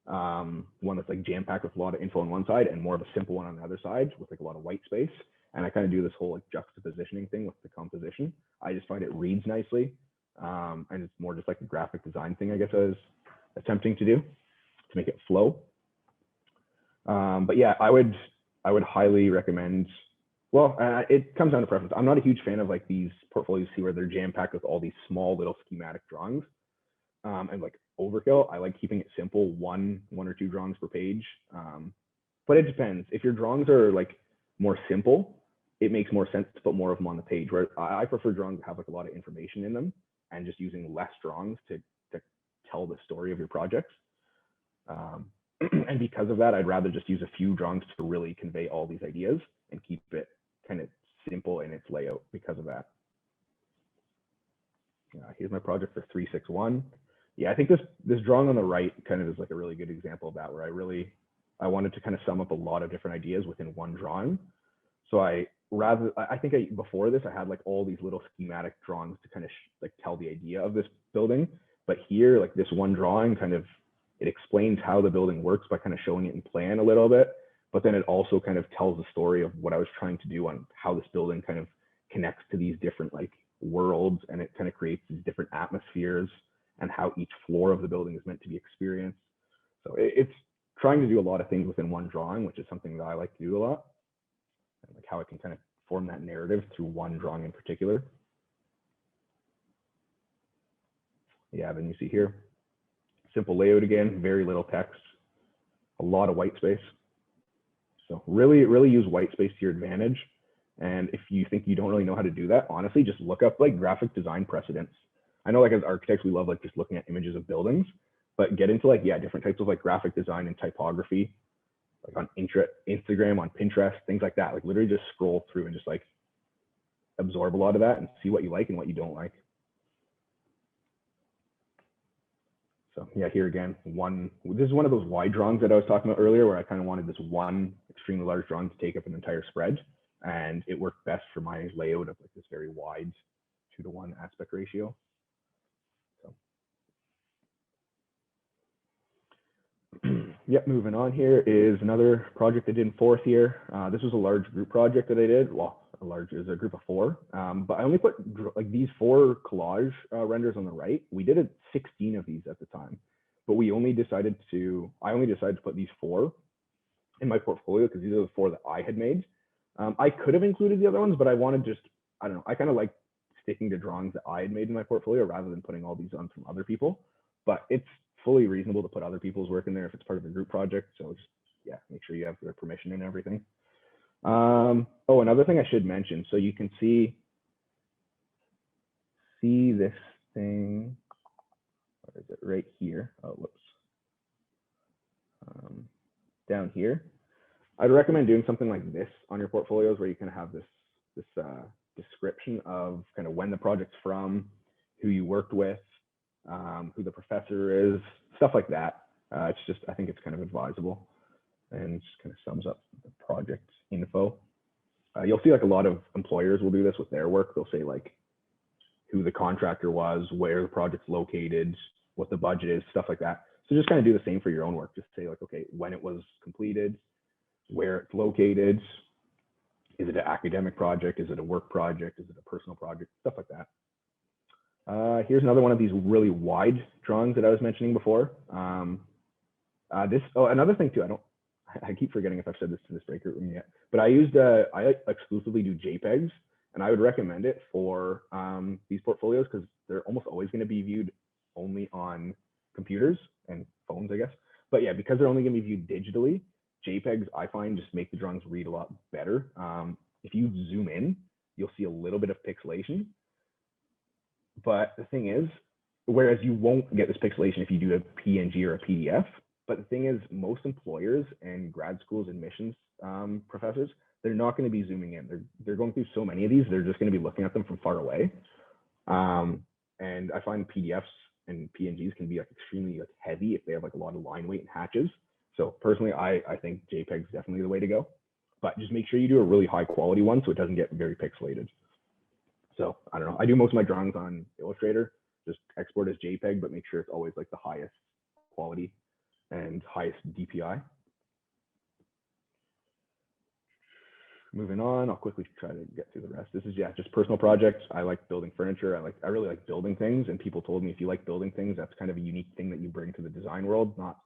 one that's like jam-packed with a lot of info on one side, and more of a simple one on the other side with like a lot of white space. And I kind of do this whole like juxtapositioning thing with the composition. I just find it reads nicely, and it's more just like a graphic design thing, I guess I was attempting to do to make it flow. But yeah, I would highly recommend. Well, it comes down to preference. I'm not a huge fan of like these portfolios where they're jam-packed with all these small little schematic drawings, and like overkill. I like keeping it simple, one or two drawings per page. But it depends. If your drawings are like more simple, it makes more sense to put more of them on the page. Where I prefer drawings that have like a lot of information in them, and just using less drawings to tell the story of your projects. And because of that, I'd rather just use a few drawings to really convey all these ideas and keep it kind of simple in its layout because of that. Here's my project for 361. Yeah, I think this drawing on the right kind of is like a really good example of that, where I wanted to kind of sum up a lot of different ideas within one drawing. So before this, I had like all these little schematic drawings to kind of like tell the idea of this building. But here, like this one drawing kind of, it explains how the building works by kind of showing it in plan a little bit, but then it also kind of tells the story of what I was trying to do on how this building kind of connects to these different like worlds, and it kind of creates these different atmospheres and how each floor of the building is meant to be experienced. So it's trying to do a lot of things within one drawing, which is something that I like to do a lot, and like how I can kind of form that narrative through one drawing in particular. Yeah, then you see here, simple layout again, very little text, a lot of white space. So really use white space to your advantage. And if you think you don't really know how to do that, honestly, just look up like graphic design precedents. I know like as architects, we love like just looking at images of buildings, but get into like, yeah, different types of like graphic design and typography, like on Instagram, on Pinterest, things like that. Like literally just scroll through and just like absorb a lot of that and see what you like and what you don't like. So yeah, here again, this is one of those wide drawings that I was talking about earlier, where I kind of wanted this one extremely large drawing to take up an entire spread, and it worked best for my layout of like this very wide 2:1 aspect ratio. So yep, moving on, here is another project I did in 4th year. This was a large group project that I did. Well, it was a group of 4, but I only put like these 4 collage renders on the right. We did 16 of these at the time, but I only decided to put these 4 in my portfolio because these are the 4 that I had made. I could have included the other ones, but I wanted I don't know, I kind of like sticking to drawings that I had made in my portfolio rather than putting all these on from other people. But it's fully reasonable to put other people's work in there if it's part of a group project. So just, yeah, make sure you have their permission and everything. Oh, another thing I should mention. So you can see this thing. What is it? Right here. Oh, whoops. Down here. I'd recommend doing something like this on your portfolios, where you kind of have this description of kind of when the project's from, who you worked with, who the professor is, stuff like that. It's just, I think it's kind of advisable, and just kind of sums up the project info. You'll see like a lot of employers will do this with their work. They'll say like who the contractor was, where the project's located, what the budget is, stuff like that. So just kind of do the same for your own work. Just say like, okay, when it was completed, where it's located, is it an academic project, is it a work project, is it a personal project, stuff like that. Here's another one of these really wide drawings that I was mentioning before. Another thing too, I keep forgetting if I've said this to this breakout room yet, but I exclusively do JPEGs, and I would recommend it for these portfolios because they're almost always going to be viewed only on computers and phones, I guess. But yeah, because they're only going to be viewed digitally, JPEGs I find just make the drawings read a lot better. If you zoom in, you'll see a little bit of pixelation. But the thing is, whereas you won't get this pixelation if you do a PNG or a PDF, but the thing is, most employers and grad schools admissions professors, they're not going to be zooming in. They're going through so many of these, they're just going to be looking at them from far away. And I find PDFs and PNGs can be like extremely like heavy if they have like a lot of line weight and hatches. So personally, I think JPEG is definitely the way to go, but just make sure you do a really high quality one so it doesn't get very pixelated. So I don't know, I do most of my drawings on Illustrator, just export as JPEG, but make sure it's always like the highest quality and highest DPI. Moving on, I'll quickly try to get through the rest. This is, yeah, just personal projects. I like building furniture. I really like building things, and people told me if you like building things, that's kind of a unique thing that you bring to the design world. Not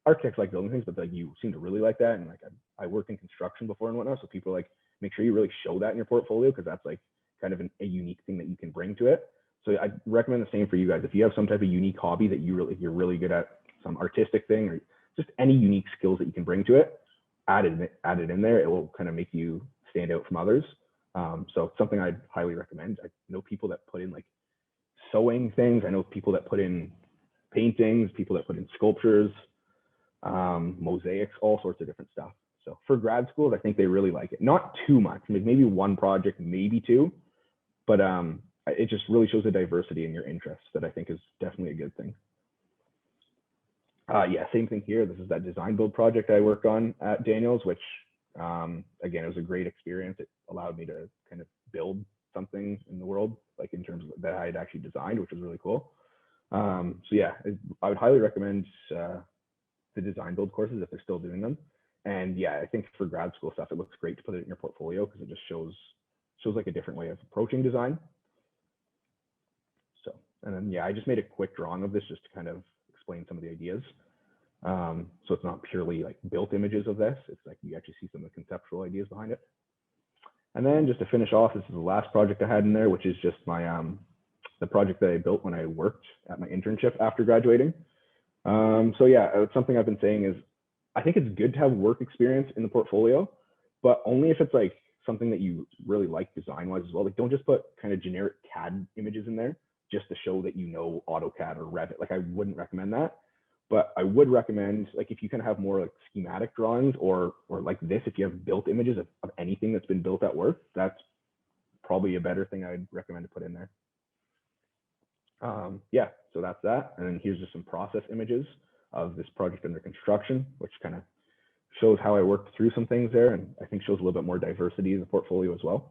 architects like building things, but like you seem to really like that. And like I worked in construction before and whatnot, so people are like, make sure you really show that in your portfolio, because that's like kind of a unique thing that you can bring to it. So I recommend the same for you guys. If you have some type of unique hobby that you're really good at, some artistic thing, or just any unique skills that you can bring to it, add it in there. It will kind of make you stand out from others. So it's something I'd highly recommend. I know people that put in like sewing things. I know people that put in paintings, people that put in sculptures, mosaics, all sorts of different stuff. So for grad schools, I think they really like it. Not too much, maybe one project, maybe two, but it just really shows the diversity in your interests that I think is definitely a good thing. Yeah, same thing here. This is that design build project I worked on at Daniels, which again, it was a great experience. It allowed me to kind of build something in the world, like in terms of that I had actually designed, which was really cool. So yeah, I would highly recommend the design build courses if they're still doing them. And yeah, I think for grad school stuff, it looks great to put it in your portfolio because it just shows like a different way of approaching design. So, and then yeah, I just made a quick drawing of this just to kind of explain some of the ideas. So it's not purely like built images of this. It's like you actually see some of the conceptual ideas behind it. And then just to finish off, this is the last project I had in there, which is just my the project that I built when I worked at my internship after graduating. So yeah, it's something I've been saying is I think it's good to have work experience in the portfolio, but only if it's like something that you really like design-wise as well. Like don't just put kind of generic CAD images in there just to show that you know AutoCAD or Revit. Like I wouldn't recommend that. But I would recommend, like, if you can have more like schematic drawings or like this, if you have built images of anything that's been built at work, that's probably a better thing I'd recommend to put in there. Yeah, so that's that. And then here's just some process images of this project under construction, which kind of shows how I worked through some things there, and I think shows a little bit more diversity in the portfolio as well.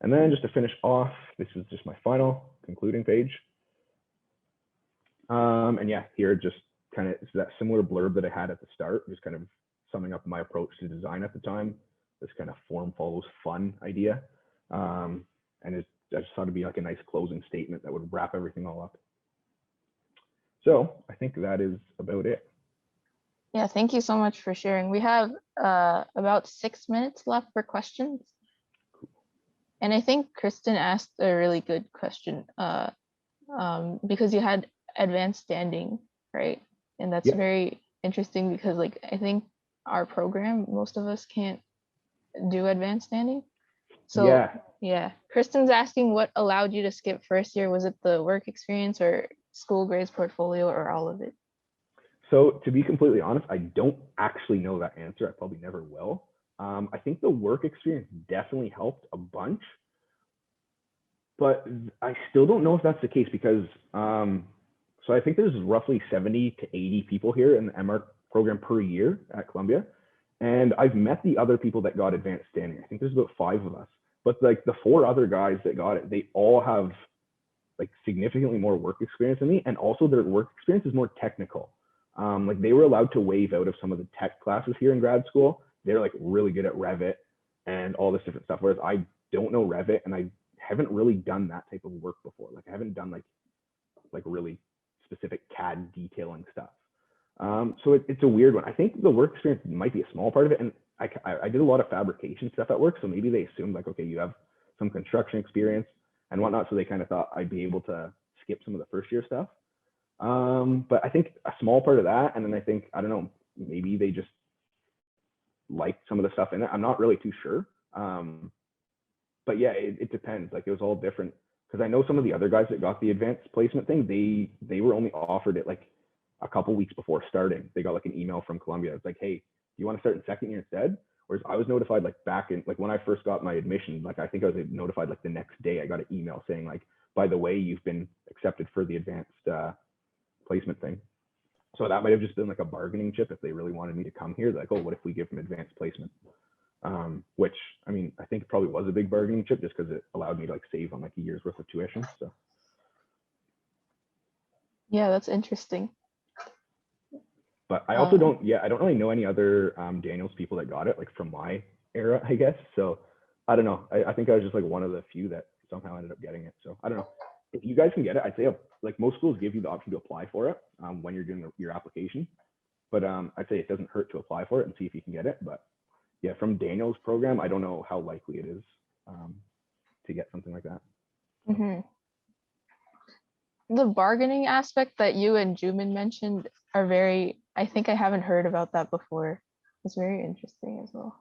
And then just to finish off, this is just my final concluding page. And yeah, here just kind of it's that similar blurb that I had at the start, just kind of summing up my approach to design at the time, this kind of form follows fun idea. And I just thought it'd be like a nice closing statement that would wrap everything all up. So I think that is about it. Yeah, thank you so much for sharing. We have about 6 minutes left for questions. And I think Kristen asked a really good question because you had advanced standing, right? And that's very interesting because like I think our program, most of us can't do advanced standing. So yeah, Kristen's asking what allowed you to skip first year. Was it the work experience or school grades, portfolio, or all of it? So to be completely honest, I don't actually know that answer. I probably never will. I think the work experience definitely helped a bunch, but I still don't know if that's the case because so I think there's roughly 70 to 80 people here in the MR program per year at Columbia. And I've met the other people that got advanced standing. I think there's about 5 of us, but like the 4 other guys that got it, they all have like significantly more work experience than me. And also their work experience is more technical. Like they were allowed to waive out of some of the tech classes here in grad school. They're like really good at Revit and all this different stuff. Whereas I don't know Revit and I haven't really done that type of work before. Like I haven't done like really specific CAD detailing stuff. So it's a weird one. I think the work experience might be a small part of it. And I did a lot of fabrication stuff at work. So maybe they assumed like, okay, you have some construction experience and whatnot. So they kind of thought I'd be able to skip some of the first year stuff. But I think a small part of that. And then I think, I don't know, maybe they just liked some of the stuff in it. I'm not really too sure. But yeah, it depends. Like it was all different. Because I know some of the other guys that got the advanced placement thing, they were only offered it like a couple weeks before starting. They got like an email from Columbia. It's like, hey, do you want to start in second year instead? Whereas I was notified like back in, like when I first got my admission, like I think I was notified like the next day. I got an email saying like, by the way, you've been accepted for the advanced placement thing. So that might have just been like a bargaining chip if they really wanted me to come here. Like, oh, what if we give them advanced placement? Which, I mean, I think it probably was a big bargaining chip just because it allowed me to like save on like a year's worth of tuition. So Yeah, that's interesting. but I also don't, I don't really know any other Daniels people that got it, like from my era, I guess. So I don't know. I think I was just like one of the few that somehow ended up getting it. So I don't know. If you guys can get it, I'd say like most schools give you the option to apply for it when you're doing your application. But I'd say it doesn't hurt to apply for it and see if you can get it. But yeah, from Daniel's program, I don't know how likely it is to get something like that. Mm-hmm. The bargaining aspect that you and Juman mentioned are very, I think I haven't heard about that before. It's very interesting as well.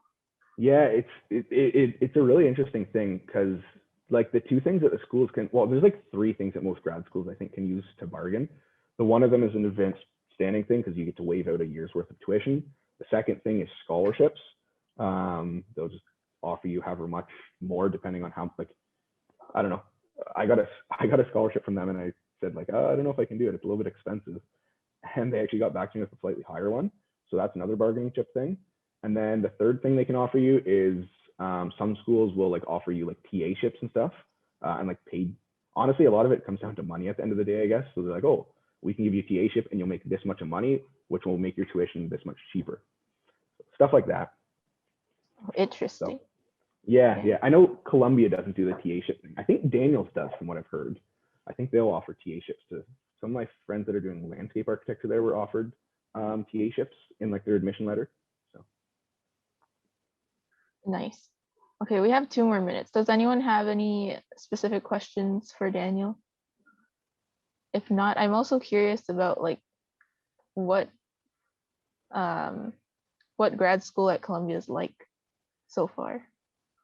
Yeah, it's a really interesting thing because like the two things that the schools can, well, there's like three things that most grad schools I think can use to bargain. The one of them is an advanced standing thing because you get to waive out a year's worth of tuition. The second thing is scholarships. They'll just offer you however much more depending on how, like, I don't know. I got a scholarship from them and I said like, I don't know if I can do it. It's a little bit expensive. And they actually got back to me with a slightly higher one. So that's another bargaining chip thing. And then the third thing they can offer you is some schools will like offer you like TA ships and stuff and like paid. Honestly, a lot of it comes down to money at the end of the day, I guess. So they're like, oh, we can give you a TA ship and you'll make this much of money, which will make your tuition this much cheaper. Stuff like that. Interesting. So, yeah. I know Columbia doesn't do the TA ship thing. I think Daniels does, from what I've heard. I think they'll offer TA ships to some of my friends that are doing landscape architecture there were offered TA ships in like their admission letter. So nice. Okay, we have 2 more minutes. Does anyone have any specific questions for Daniel? If not, I'm also curious about like what grad school at Columbia is like so far.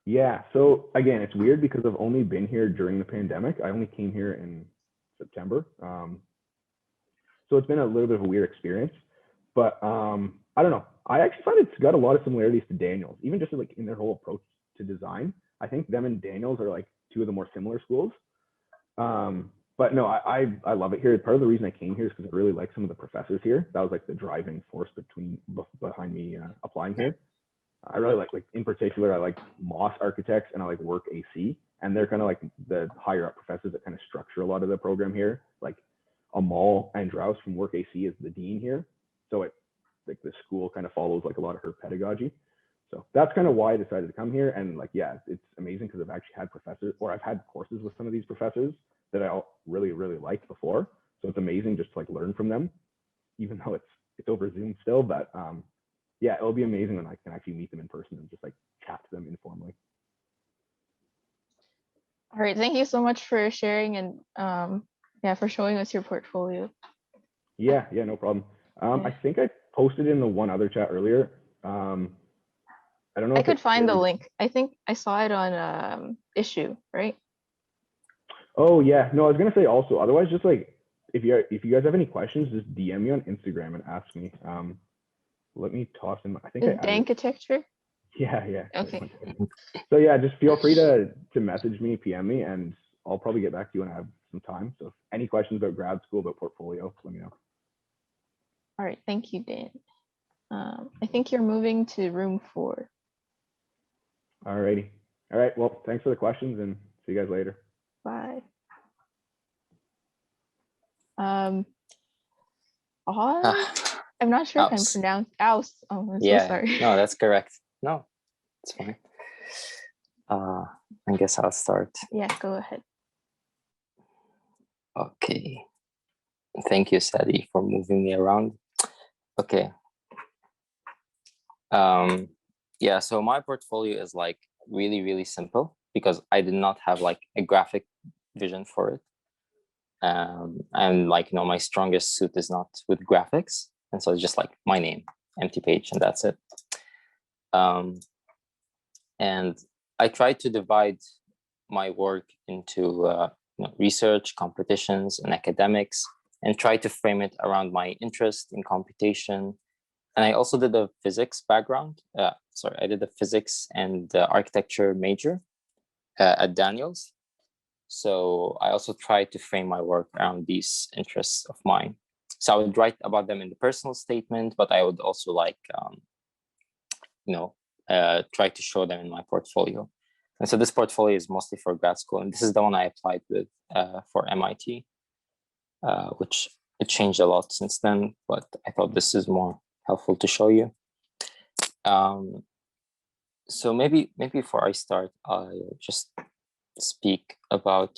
Yeah, so again, it's weird because I've only been here during the pandemic. I only came here in September. So it's been a little bit of a weird experience, but I don't know. I actually find it's got a lot of similarities to Daniels, even just like in their whole approach to design. I think them and Daniels are like two of the more similar schools. But no, I love it here. Part of the reason I came here is because I really like some of the professors here. That was like the driving force behind me applying here. I really like in particular, I like Moss Architects and I like Work AC. And they're kind of like the higher up professors that kind of structure a lot of the program here. Like Amal Andraus from Work AC is the dean here. So it like the school kind of follows like a lot of her pedagogy. So that's kind of why I decided to come here. And like, yeah, it's amazing because I've actually had professors, or I've had courses with some of these professors that I really, really liked before. So it's amazing just to like learn from them, even though it's over Zoom still. But yeah, it'll be amazing when I can actually meet them in person and just like chat to them informally. All right, thank you so much for sharing and for showing us your portfolio. Yeah, no problem. I think I posted in the one other chat earlier. I don't know. I could find the link. I think I saw it on Issue, right? Oh yeah, no, I was gonna say also. Otherwise, just like if you guys have any questions, just DM me on Instagram and ask me. Let me toss in. I think Dankitecture. Yeah. Okay. So yeah, just feel free to message me, PM me, and I'll probably get back to you when I have some time. So if any questions about grad school, about portfolio, let me know. All right, thank you, Dan. I think you're moving to room 4. All righty. All right. Well, thanks for the questions and see you guys later. Bye. I'm not sure if I'm pronounced Ous. Oh, I'm so sorry. No, that's correct. No, it's fine. I guess I'll start. Yeah, go ahead. Okay. Thank you, Sadie, for moving me around. Okay. Yeah, so my portfolio is like really, really simple because I did not have like a graphic vision for it. And like, my strongest suit is not with graphics. And so it's just like my name, empty page, and that's it. And I tried to divide my work into research, competitions, and academics, and try to frame it around my interest in computation, And I also did a physics background. Sorry, I did a physics and architecture major at Daniels. So I also tried to frame my work around these interests of mine. So I would write about them in the personal statement, but I would also like, try to show them in my portfolio. And so this portfolio is mostly for grad school. And this is the one I applied with for MIT, which it changed a lot since then, but I thought this is more helpful to show you. So maybe before I start, I'll just speak about.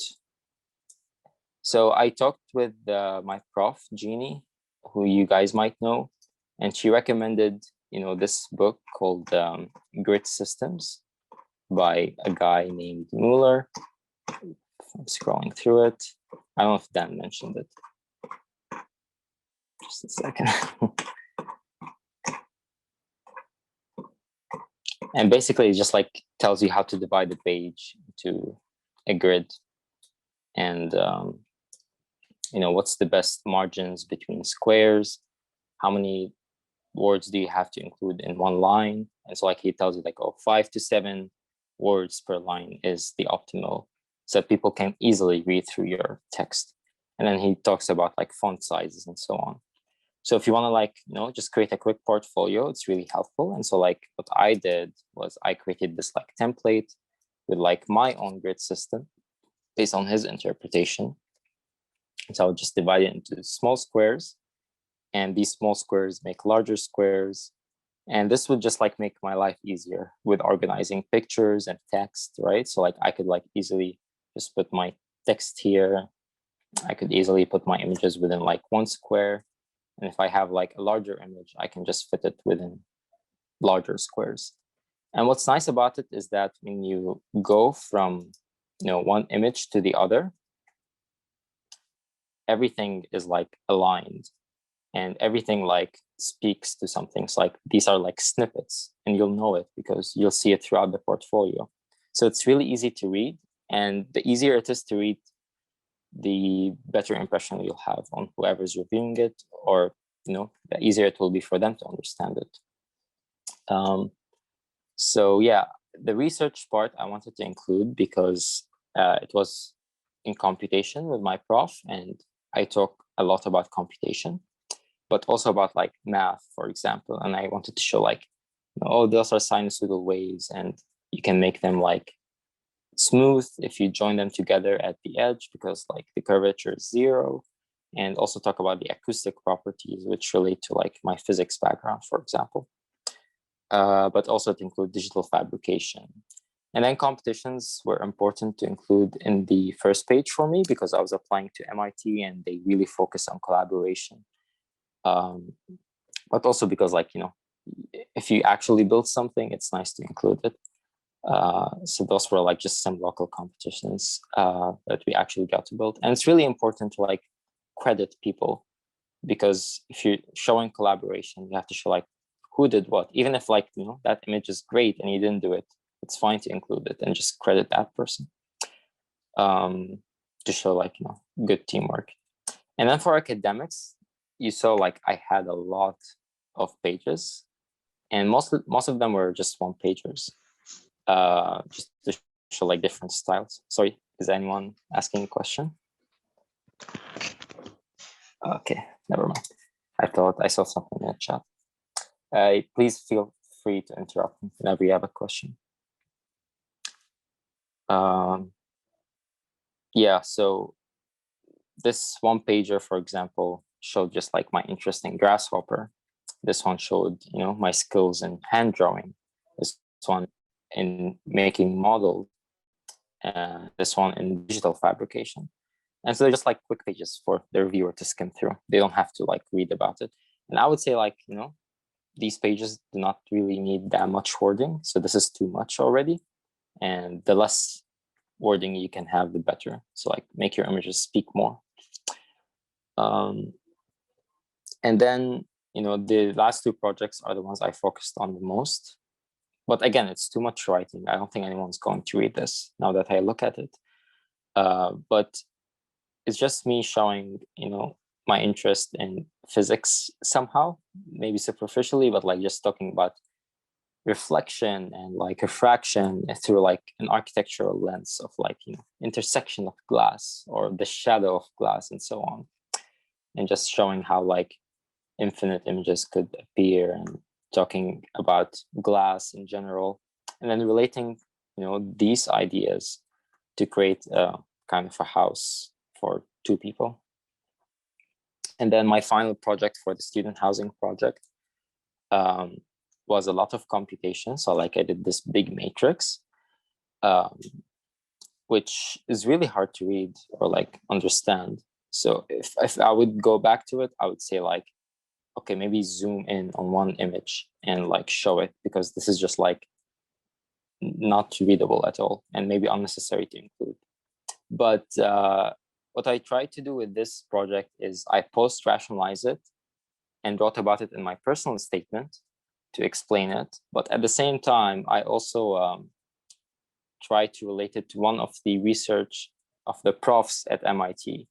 So I talked with my prof, Jeannie, who you guys might know, and she recommended, this book called Grid Systems by a guy named Mueller. I'm scrolling through it. I don't know if Dan mentioned it. Just a second. And basically, it just like tells you how to divide the page into a grid, and what's the best margins between squares, how many words do you have to include in one line, and so like he tells you like 5 to 7 words per line is the optimal, so that people can easily read through your text. And then he talks about like font sizes and so on. So if you want to just create a quick portfolio, it's really helpful. And so like what I did was I created this like template with like my own grid system based on his interpretation. And so I would just divide it into small squares, and these small squares make larger squares. And this would just like make my life easier with organizing pictures and text, right? So like I could like easily just put my text here. I could easily put my images within like one square. And if I have like a larger image, I can just fit it within larger squares. And what's nice about it is that when you go from one image to the other, everything is like aligned, and everything like speaks to something. So like these are like snippets, and you'll know it because you'll see it throughout the portfolio. So it's really easy to read, and the easier it is to read, the better impression you'll have on whoever's reviewing it, or the easier it will be for them to understand it. So yeah, the research part I wanted to include because it was in computation with my prof, and I talk a lot about computation, but also about like math, for example. And I wanted to show like, those are sinusoidal waves, and you can make them like smooth if you join them together at the edge because like the curvature is 0, and also talk about the acoustic properties which relate to like my physics background, for example, but also to include digital fabrication. And then competitions were important to include in the first page for me because I was applying to MIT and they really focus on collaboration, but also because like if you actually build something, it's nice to include it. So those were like just some local competitions that we actually got to build. And it's really important to like credit people, because if you're showing collaboration, you have to show like who did what. Even if like, that image is great and you didn't do it, it's fine to include it and just credit that person to show like, good teamwork. And then for academics, you saw like I had a lot of pages, and most of them were just one pagers. Just to show like different styles. Sorry, is anyone asking a question? Okay, never mind. I thought I saw something in the chat. Please feel free to interrupt me whenever you have a question. Yeah, so this one pager, for example, showed just like my interest in Grasshopper. This one showed, my skills in hand drawing. This one in making models, this one in digital fabrication. And so they're just like quick pages for the reviewer to skim through. They don't have to like read about it. And I would say like, these pages do not really need that much wording. So this is too much already. And the less wording you can have, the better. So like make your images speak more. And then, the last 2 projects are the ones I focused on the most. But again, it's too much writing. I don't think anyone's going to read this now that I look at it. But it's just me showing, my interest in physics somehow, maybe superficially, but like just talking about reflection and like refraction through like an architectural lens of like, you know, intersection of glass or the shadow of glass and so on, and just showing how like infinite images could appear, and talking about glass in general, and then relating, you know, these ideas to create a kind of a house for two people. And then my final project for the student housing project was a lot of computation. So like I did this big matrix, which is really hard to read or like understand. So if I would go back to it, I would say like, okay, maybe zoom in on one image and like show it, because this is just like not readable at all and maybe unnecessary to include. But what I tried to do with this project is I post-rationalize it and wrote about it in my personal statement to explain it. But at the same time, I also tried to relate it to one of the research of the profs at MIT,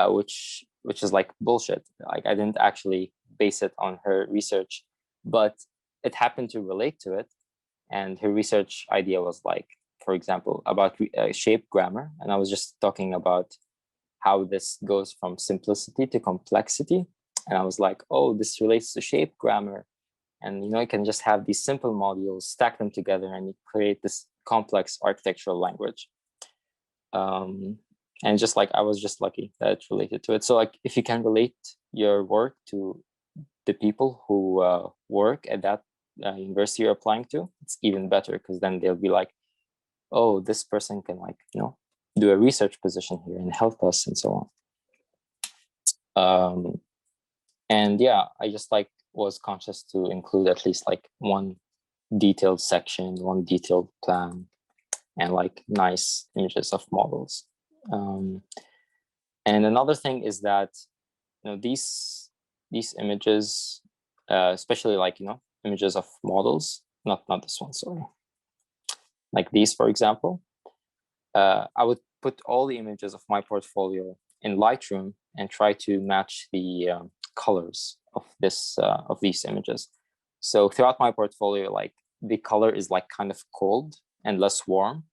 which is like bullshit. Like I didn't actually base it on her research, but it happened to relate to it. And her research idea was like, for example, about shape grammar. And I was just talking about how this goes from simplicity to complexity. And I was like, oh, this relates to shape grammar. And, you know, you can just have these simple modules, stack them together, and you create this complex architectural language. And just like, I was just lucky that it related to it. So like, if you can relate your work to the people who work at that university you're applying to, it's even better, because then they'll be like, oh, this person can like, you know, do a research position here and help us and so on. And yeah, I just like was conscious to include at least like one detailed section, one detailed plan, and like nice images of models. And another thing is that, you know, these images, especially like, you know, images of models, not this one, sorry. Like these, for example, I would put all the images of my portfolio in Lightroom and try to match the colors of these images. So throughout my portfolio, like the color is like kind of cold and less warm.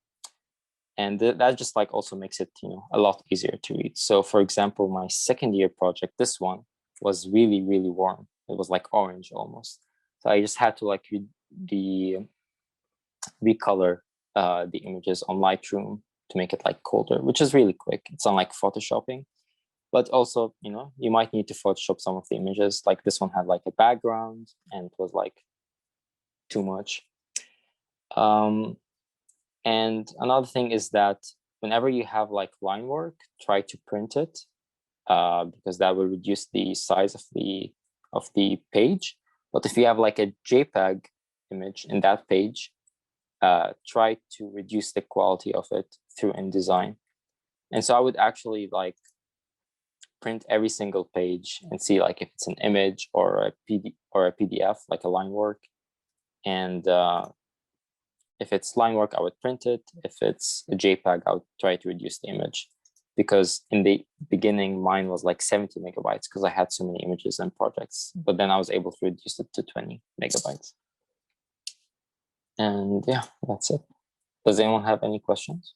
And that just like also makes it, you know, a lot easier to read. So for example, my second year project, this one was really, really warm. It was like orange almost. So I just had to like recolor the images on Lightroom to make it like colder, which is really quick. It's unlike photoshopping. But also, you know, you might need to Photoshop some of the images. Like this one had like a background and it was like too much. And another thing is that whenever you have like line work, try to print it because that will reduce the size of the page. But if you have like a JPEG image in that page, try to reduce the quality of it through InDesign. And so I would actually like print every single page and see like if it's an image or a PDF, like a line work. And if it's line work, I would print it. If it's a JPEG, I would try to reduce the image, because in the beginning, mine was like 70 megabytes because I had so many images and projects, but then I was able to reduce it to 20 megabytes. And yeah, that's it. Does anyone have any questions?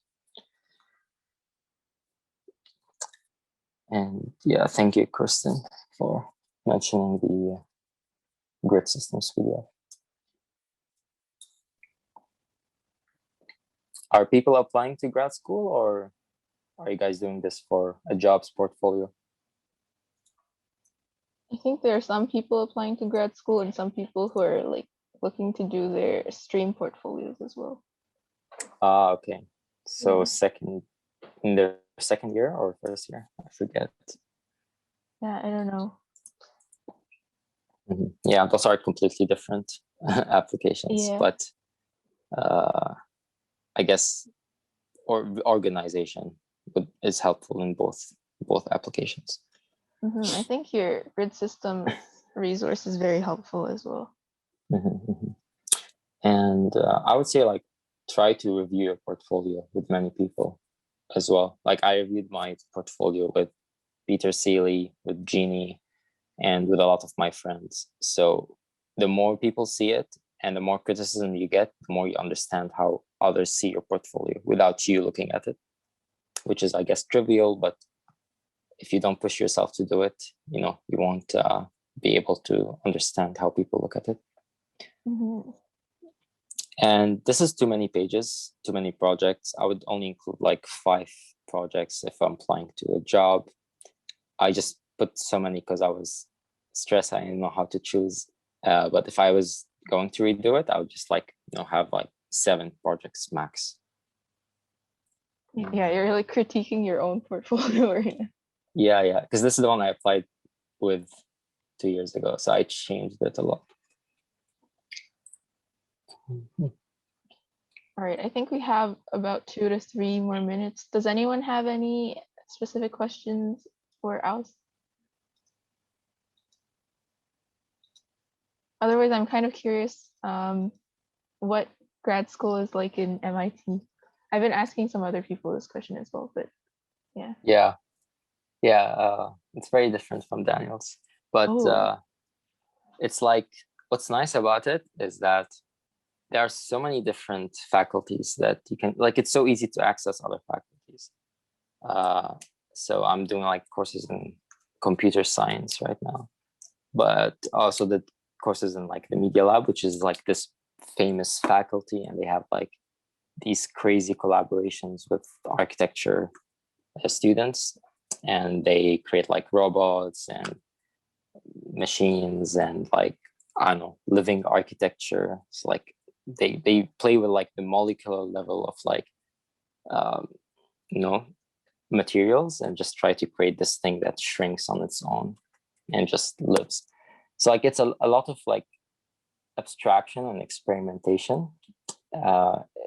And yeah, thank you, Kristen, for mentioning the grid systems video. Are people applying to grad school, or are you guys doing this for a jobs portfolio? I think there are some people applying to grad school and some people who are like looking to do their stream portfolios as well. Ah, okay. So Yeah. in their second year or first year? I forget. Yeah, I don't know. Mm-hmm. Yeah, those are completely different applications, Yeah. but I guess organization is helpful in both applications. I think your grid system resource is very helpful as well. And I would say like try to review your portfolio with many people as well. Like I reviewed my portfolio with Peter Seeley, with Jeannie, and with a lot of my friends. So the more people see it and the more criticism you get, the more you understand how others see your portfolio without you looking at it, which is, I guess, trivial, but if you don't push yourself to do it, you know, you won't be able to understand how people look at it. Mm-hmm. And this is too many pages, too many projects. I would only include like 5 projects if I'm applying to a job. I just put so many because I was stressed. I didn't know how to choose. But if I was going to redo it, I would just like, you know, have like 7 projects max. Yeah, you're really critiquing your own portfolio right now. Yeah, because this is the one I applied with 2 years ago, so I changed it a lot. All right, I think we have about 2 to 3 more minutes. Does anyone have any specific questions for Ous? Otherwise, I'm kind of curious what grad school is like in MIT. I've been asking some other people this question as well, but yeah. It's very different from Daniel's, but it's like, what's nice about it is that there are so many different faculties that you can, like, it's so easy to access other faculties. So I'm doing like courses in computer science right now, but also the courses in like the media lab, which is like this famous faculty, and they have like these crazy collaborations with architecture students, and they create like robots and machines and like, I don't know, living architecture. It's like they play with like the molecular level of like you know, materials, and just try to create this thing that shrinks on its own and just lives. So like it's a lot of like abstraction and experimentation.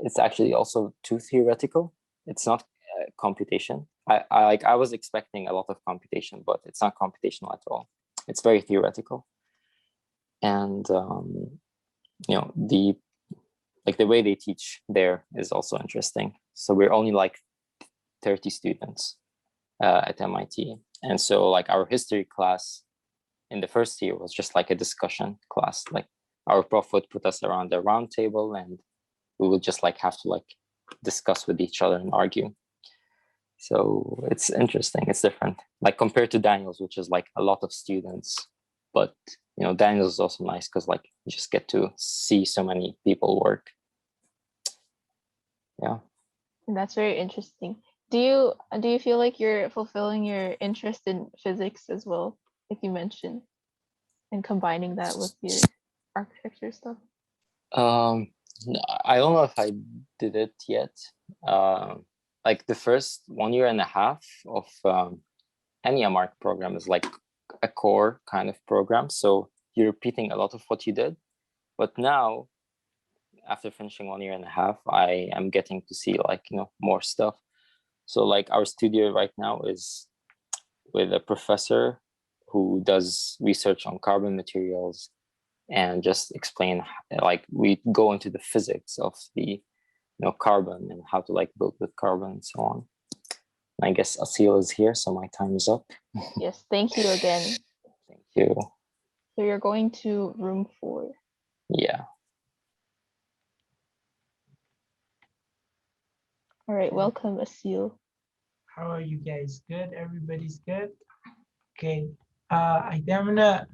It's actually also too theoretical. It's not computation. I was expecting a lot of computation, but it's not computational at all. It's very theoretical. And you know, the way they teach there is also interesting. So we're only like 30 students at MIT, and so like our history class in the first year was just like a discussion class. Like our prof would put us around the round table, and we would just like have to like discuss with each other and argue. So it's interesting. It's different, like compared to Daniel's, which is like a lot of students. But you know, Daniel's is also nice because like you just get to see so many people work. Yeah, that's very interesting. Do you feel like you're fulfilling your interest in physics as well, like you mentioned, and combining that with your architecture stuff? I don't know if I did it yet. Like the first 1.5 years of any MArch program is like a core kind of program. So you're repeating a lot of what you did. But now, after finishing 1.5 years, I am getting to see like, you know, more stuff. So like our studio right now is with a professor who does research on carbon materials, and just explain, like we go into the physics of the, you know, carbon and how to like build with carbon and so on. And I guess Aseel is here, so my time is up. Yes, thank you again. Thank you. So you're going to room 4. Yeah. All right, welcome, Aseel. How are you guys? Good? Everybody's good? Okay. I'm gonna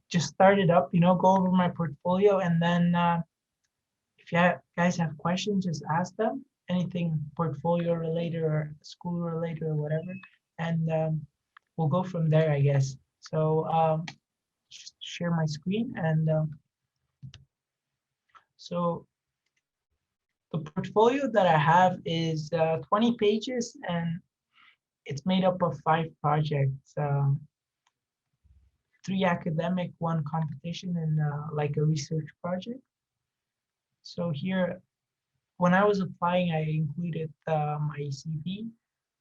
just start it up, you know, go over my portfolio, and then if you guys have questions, just ask them. Anything portfolio related or school related or whatever, and we'll go from there, I guess. So just share my screen, and so the portfolio that I have is 20 pages, and it's made up of 5 projects, 3 academic, 1 competition, and like a research project. So here, when I was applying, I included my CV.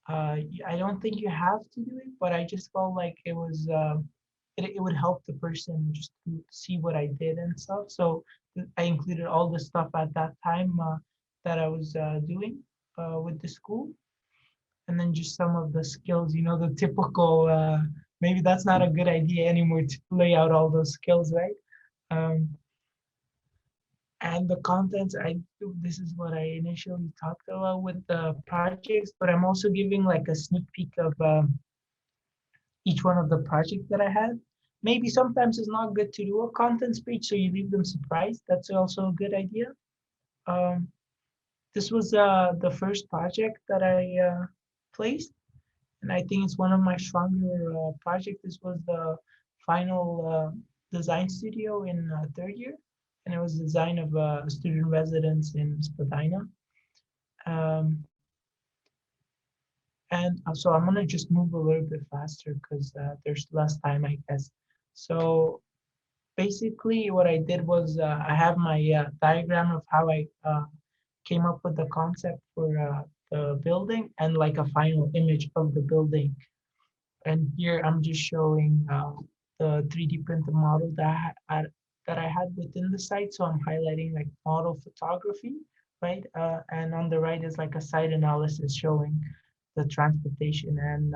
I don't think you have to do it, but I just felt like it was it would help the person just to see what I did and stuff. So I included all the stuff at that time that I was doing with the school. and then just some of the skills, the typical, maybe that's not a good idea anymore to lay out all those skills, right? And the contents, this is what I initially talked about with the projects, but I'm also giving like a sneak peek of each one of the projects that I had. Maybe sometimes it's not good to do a contents page, so you leave them surprised. That's also a good idea. This was the first project that I placed, and I think it's one of my stronger projects. This was the final design studio in third year, and it was design of a student residence in Spadina. And so I'm gonna just move a little bit faster because there's less time, I guess. So basically what I did was I have my diagram of how I came up with the concept for the building and like a final image of the building. And here I'm just showing the 3D printed model that I had within the site. So I'm highlighting like model photography, right? And on the right is like a site analysis showing the transportation and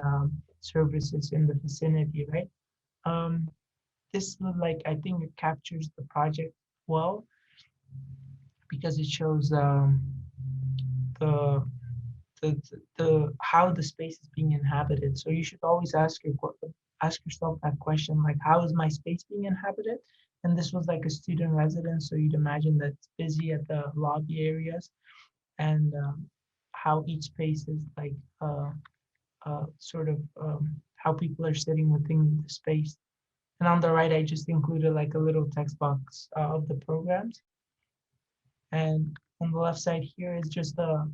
services in the vicinity, right? This would I think it captures the project well because it shows the how the space is being inhabited. So you should always ask yourself that question, like, how is my space being inhabited? And this was like a student residence, so you'd imagine that it's busy at the lobby areas, and how each space is like sort of how people are sitting within the space. And on the right, I just included like a little text box of the programs. And on the left side here is just a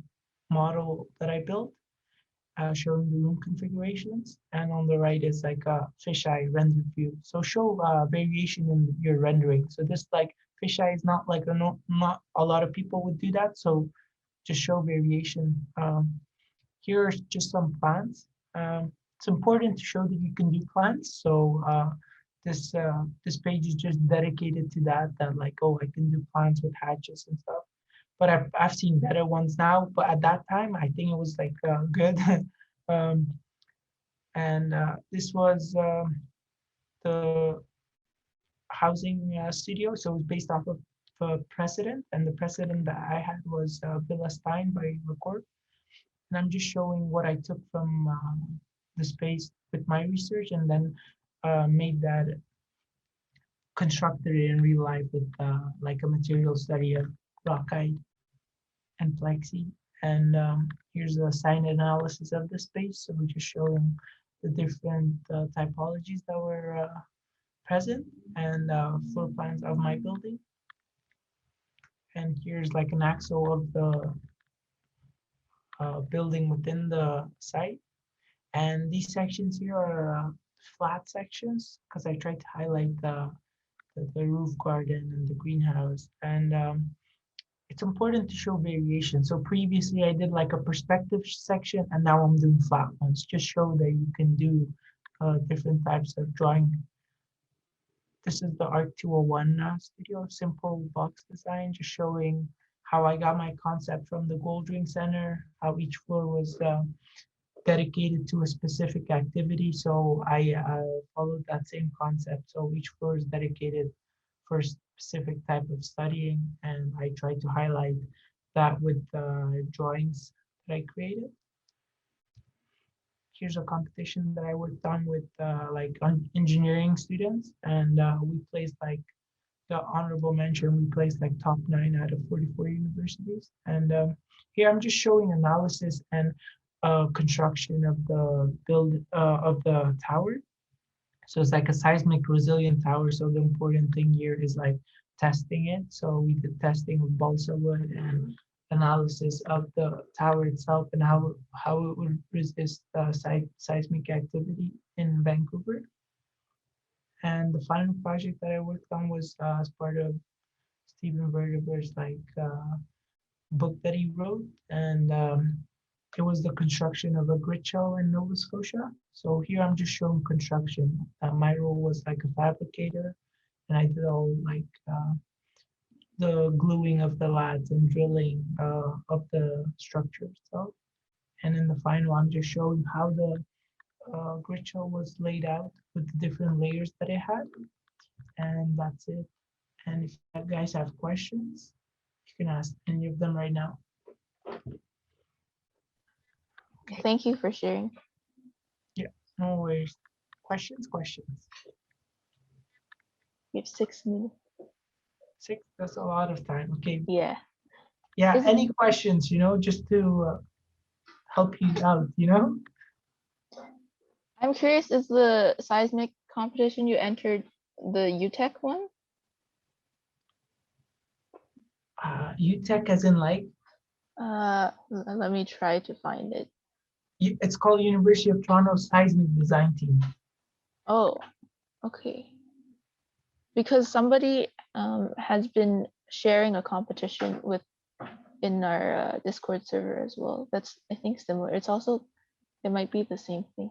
model that I built showing the room configurations. And on the right is like a fisheye render view. So show variation in your rendering. So this like fisheye is not like not a lot of people would do that. So just show variation. Here are just some plans. It's important to show that you can do plans. So this page is just dedicated to that like, oh, I can do plans with hatches and stuff. But I've seen better ones now. But at that time, I think it was like good. And this was the housing studio. So it was based off of the precedent. And the precedent that I had was Villa Stein by Record. And I'm just showing what I took from the space with my research and then made that constructed it in real life with like a material study of rockite and plexi. And here's a sign analysis of the space. So we're just showing the different typologies that were present and floor plans of my building. And here's like an axle of the building within the site. And these sections here are flat sections because I tried to highlight the roof garden and the greenhouse. And it's important to show variation. So previously I did like a perspective section and now I'm doing flat ones. Just show that you can do different types of drawing. This is the Art 201 studio, simple box design, just showing how I got my concept from the Gold Ring Center, how each floor was dedicated to a specific activity. So I followed that same concept. So each floor is dedicated for a specific type of studying. And I tried to highlight that with drawings that I created. Here's a competition that I worked on with engineering students. And we placed like the honorable mention, we placed like top 9 out of 44 universities. And here I'm just showing analysis and construction of the of the tower. So it's like a seismic resilient tower. So the important thing here is like testing it. So we did testing with balsa wood and analysis of the tower itself and how it would resist seismic activity in Vancouver. And the final project that I worked on was as part of Stephen Vertiger's book that he wrote, and it was the construction of a grit shell in Nova Scotia. So here I'm just showing construction. My role was like a fabricator, and I did all like the gluing of the lads and drilling of the structure itself. And in the final, I'm just showing how the grid shell was laid out with the different layers that it had. And that's it. And if you guys have questions, you can ask any of them right now. Thank you for sharing. Yeah, no worries. Questions? We have 6 minutes. 6, that's a lot of time. Okay. Yeah. Yeah, Is it- any questions, just to help you out, I'm curious, is the seismic competition you entered the UTech one? UTech as in like? Let me try to find it. It's called University of Toronto Seismic Design Team. Oh, okay. Because somebody has been sharing a competition in our Discord server as well. That's, I think, similar. It's also, it might be the same thing.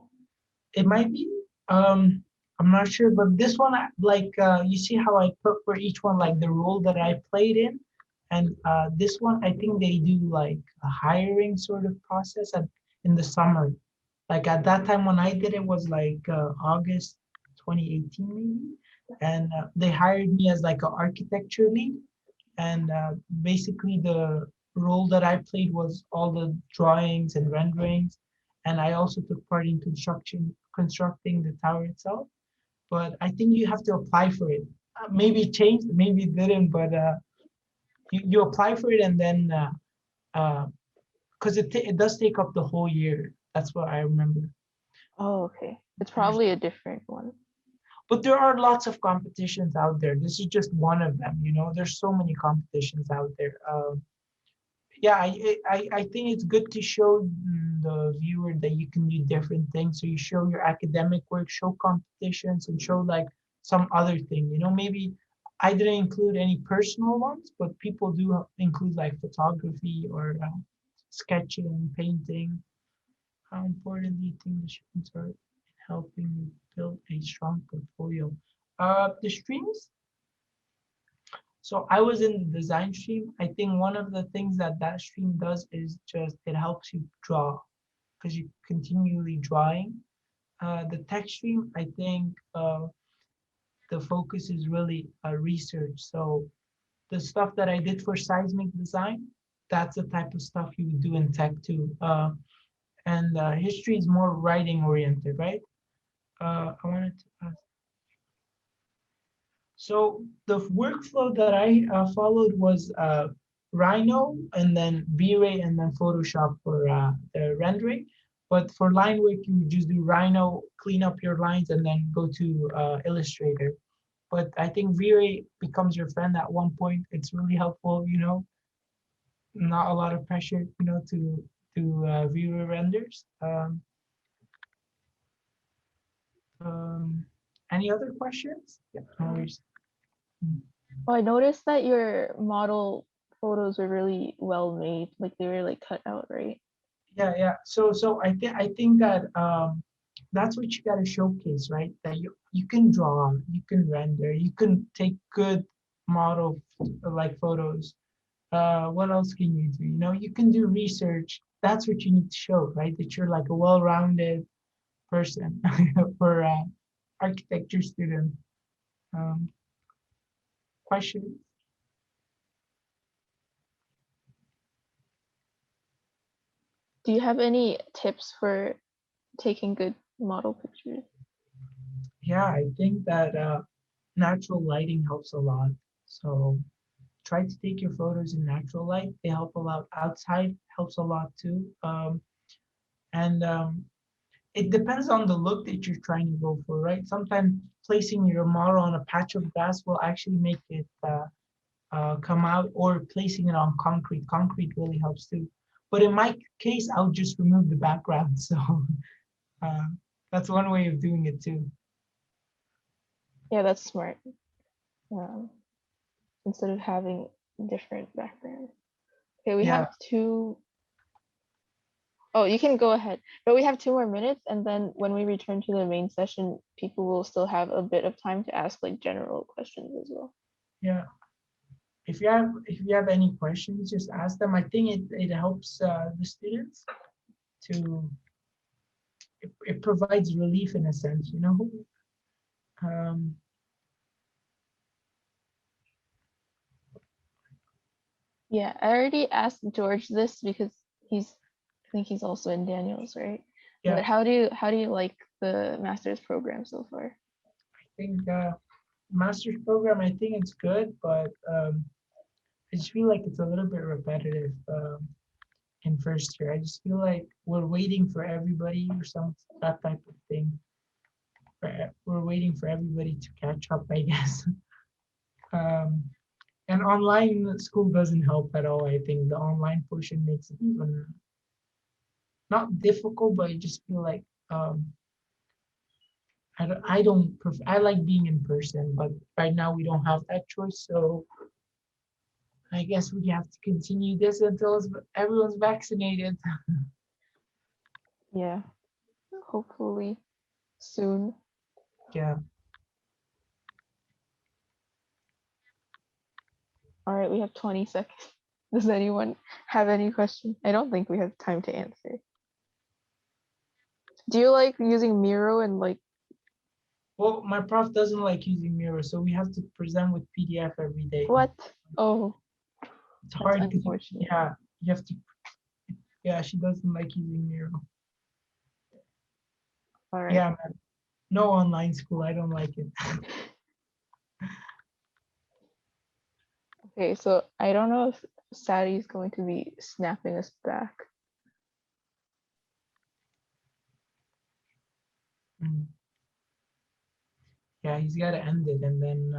It might be. I'm not sure, but this one, like, you see how I put for each one, like the role that I played in, and this one, I think they do like a hiring sort of process in the summer. Like at that time when I did it was like August 2018 maybe, and they hired me as like an architecture lead, and basically the role that I played was all the drawings and renderings, and I also took part in constructing the tower itself. But I think you have to apply for it. Maybe it changed, maybe it didn't, but you apply for it, and then because it does take up the whole year. That's what I remember. Oh, okay. It's probably a different one. But there are lots of competitions out there. This is just one of them. There's so many competitions out there. Yeah, I think it's good to show the viewer that you can do different things. So you show your academic work, show competitions, and show like some other thing. Maybe I didn't include any personal ones, but people do include like photography or sketching, painting. How important do you think the streams are in helping you build a strong portfolio? The streams. So I was in the design stream. I think one of the things that stream does is just it helps you draw because you're continually drawing. The tech stream, I think the focus is really research. So the stuff that I did for seismic design, that's the type of stuff you would do in tech too. And history is more writing oriented, right? I wanted to ask. So the workflow that I followed was Rhino and then V-Ray and then Photoshop for the rendering. But for line work, you would just do Rhino, clean up your lines, and then go to Illustrator. But I think V-Ray becomes your friend at one point. It's really helpful, not a lot of pressure, to do V-Ray renders. Any other questions? Yeah, no worries. Oh, I noticed that your model photos were really well made. Like they were like cut out, right? Yeah. So I think that that's what you gotta showcase, right? That you can draw, you can render, you can take good model like photos. What else can you do? You can do research. That's what you need to show, right? That you're like a well-rounded person for architecture student. Questions? Do you have any tips for taking good model pictures? Yeah, I think that natural lighting helps a lot. So try to take your photos in natural light. They help a lot. Outside helps a lot too. And it depends on the look that you're trying to go for, right? Sometimes placing your model on a patch of grass will actually make it come out, or placing it on concrete. Concrete really helps too. But in my case, I'll just remove the background. So that's one way of doing it too. Yeah, that's smart. Instead of having different backgrounds. Okay, we have two. Oh, you can go ahead. But we have 2 more minutes, and then when we return to the main session, people will still have a bit of time to ask like general questions as well. Yeah. If you have any questions, just ask them. I think it helps the students. to it provides relief in a sense, you know. Yeah, I already asked George this because I think he's also in Daniels, right? Yeah. But how do you like the master's program so far? I think master's program, I think it's good, but I just feel like it's a little bit repetitive in first year. I just feel like we're waiting for everybody or that type of thing. We're waiting for everybody to catch up, I guess. And online school doesn't help at all. I think the online portion makes it even not difficult, but I just feel like I like being in person, but right now we don't have that choice. So I guess we have to continue this until everyone's vaccinated. Yeah, hopefully soon. Yeah. All right, we have 20 seconds. Does anyone have any questions? I don't think we have time to answer. Do you like using Miro and like? Well, my prof doesn't like using Miro, so we have to present with PDF every day. What? Oh, it's hard. Unfortunate. Yeah, you have to. Yeah, she doesn't like using Miro. All right. Yeah, man. No online school. I don't like it. Okay, so I don't know if Sadie is going to be snapping us back. Yeah, he's got to end it, and then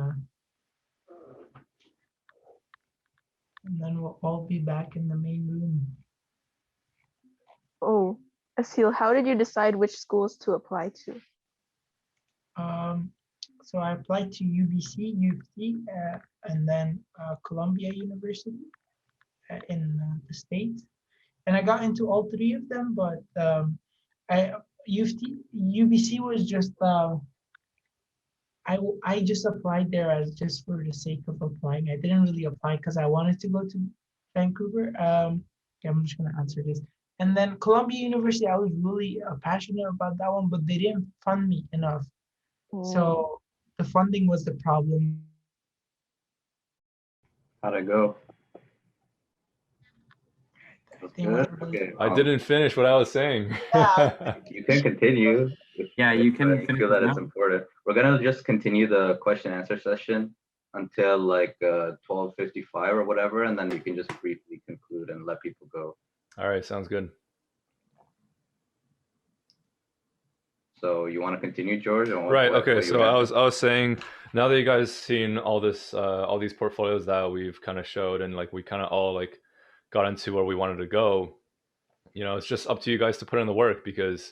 we'll all be back in the main room. Oh, Aseel, how did you decide which schools to apply to? So I applied to UBC, UFT, and then Columbia University in the States. And I got into all three of them, but UBC was just, I just applied there as just for the sake of applying. I didn't really apply because I wanted to go to Vancouver. Yeah, I'm just gonna answer this. And then Columbia University, I was really passionate about that one, but they didn't fund me enough. So the funding was the problem. How'd it go? Good. Okay. I didn't finish what I was saying. You can continue. Yeah, you can I finish feel that now. it's important. We're gonna just continue the question answer session until like 12:55 or whatever, and then you can just briefly conclude and let people go. All right, sounds good. So you want to continue, George? Right. Okay. So I was saying, now that you guys seen all this, all these portfolios that we've kind of showed, and like we kind of all like got into where we wanted to go, you know, it's just up to you guys to put in the work, because,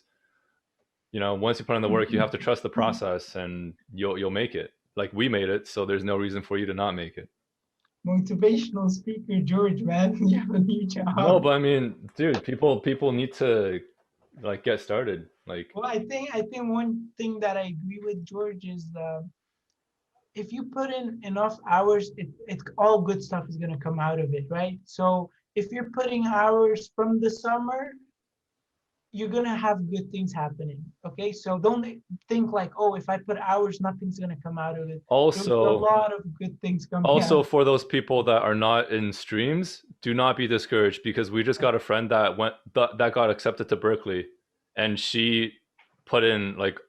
you know, once you put in the work, you have to trust the process, and you'll make it. Like we made it, so there's no reason for you to not make it. Motivational speaker, George, man. You have a new job. No, but I mean, dude, people need to like get started. Like, well, I think one thing that I agree with George is if you put in enough hours, it's all good stuff is gonna come out of it, right? So if you're putting hours from the summer, you're gonna have good things happening. Okay, so don't think like, oh, if I put hours, nothing's gonna come out of it. Also, there's a lot of good things coming. Also, out. for those people that are not in streams, do not be discouraged, because we just got a friend that that got accepted to Berkeley, and she put in like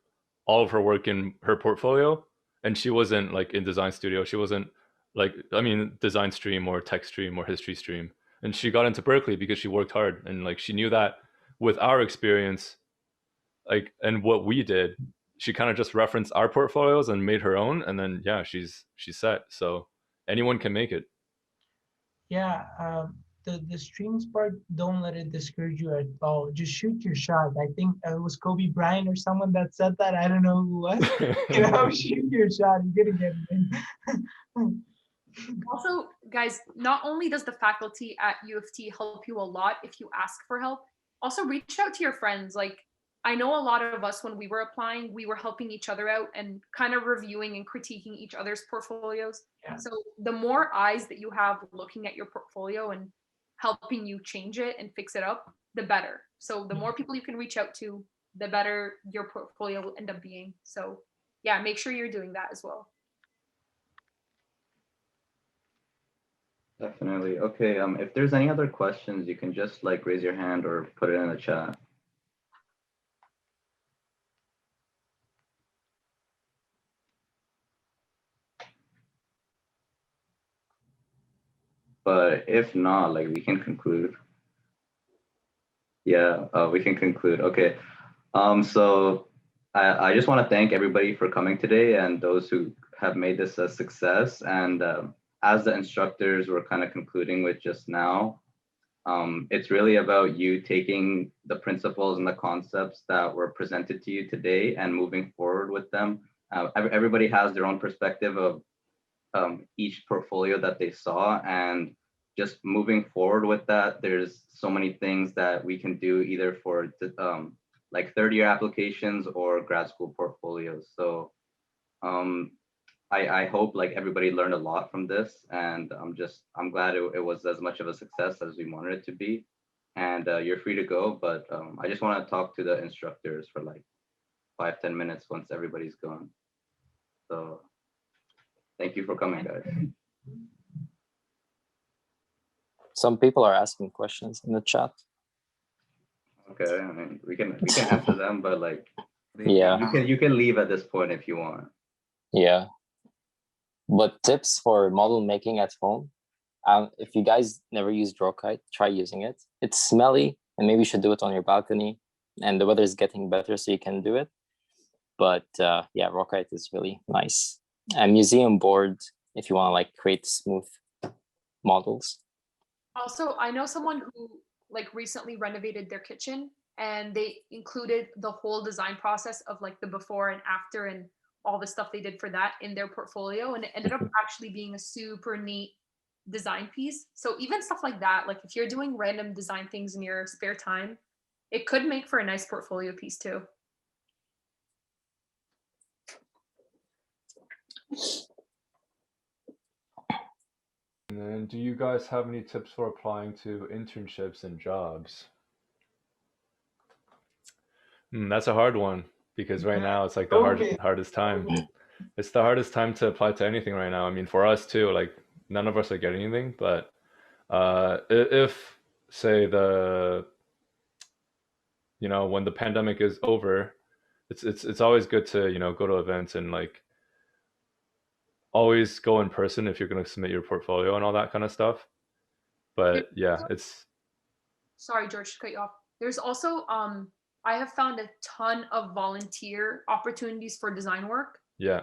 all of her work in her portfolio, and she wasn't like in design studio. She wasn't like, I mean, design stream or tech stream or history stream, and she got into Berkeley because she worked hard, and like she knew that with our experience, like, and what we did, she kind of just referenced our portfolios and made her own, and then yeah, she's set. So anyone can make it. Yeah, the streams part, don't let it discourage you at all. Just shoot your shot. I think it was Kobe Bryant or someone that said that. I don't know who was. You know, shoot your shot. You're gonna get it in. Also, guys, not only does the faculty at U of T help you a lot if you ask for help, also reach out to your friends. Like, I know a lot of us, when we were applying, we were helping each other out and kind of reviewing and critiquing each other's portfolios. Yeah. So the more eyes that you have looking at your portfolio and helping you change it and fix it up, the better. So the more people you can reach out to, the better your portfolio will end up being. So yeah, make sure you're doing that as well. Definitely. Okay, if there's any other questions, you can just like raise your hand or put it in the chat. But if not, like we can conclude. Yeah, we can conclude. Okay. So I just want to thank everybody for coming today and those who have made this a success. And as the instructors were kind of concluding with just now, it's really about you taking the principles and the concepts that were presented to you today and moving forward with them. Everybody has their own perspective of each portfolio that they saw, and just moving forward with that, there's so many things that we can do either for like third-year applications or grad school portfolios. So I hope like everybody learned a lot from this, and I'm glad it was as much of a success as we wanted it to be. And you're free to go, but I just want to talk to the instructors for like 5-10 minutes once everybody's gone. So thank you for coming, guys. Some people are asking questions in the chat. Okay, I mean we can answer them, but like Yeah. you can leave at this point if you want. Yeah. But tips for model making at home. If you guys never used Rockite, try using it. It's smelly, and maybe you should do it on your balcony. And the weather is getting better, so you can do it. But yeah, Rockite is really nice. And museum board, if you want to like create smooth models. Also, I know someone who like recently renovated their kitchen, and they included the whole design process of like the before and after and all the stuff they did for that in their portfolio, and it ended up actually being a super neat design piece. So even stuff like that, like if you're doing random design things in your spare time, it could make for a nice portfolio piece too. And then do you guys have any tips for applying to internships and jobs? That's a hard one, because right now it's like the hardest time. It's the hardest time to apply to anything right now. I mean, for us too, like none of us are getting anything, but if say when the pandemic is over, it's always good to, go to events and like always go in person if you're going to submit your portfolio and all that kind of stuff. But yeah, it's... Sorry, George, to cut you off. There's also, I have found a ton of volunteer opportunities for design work. Yeah.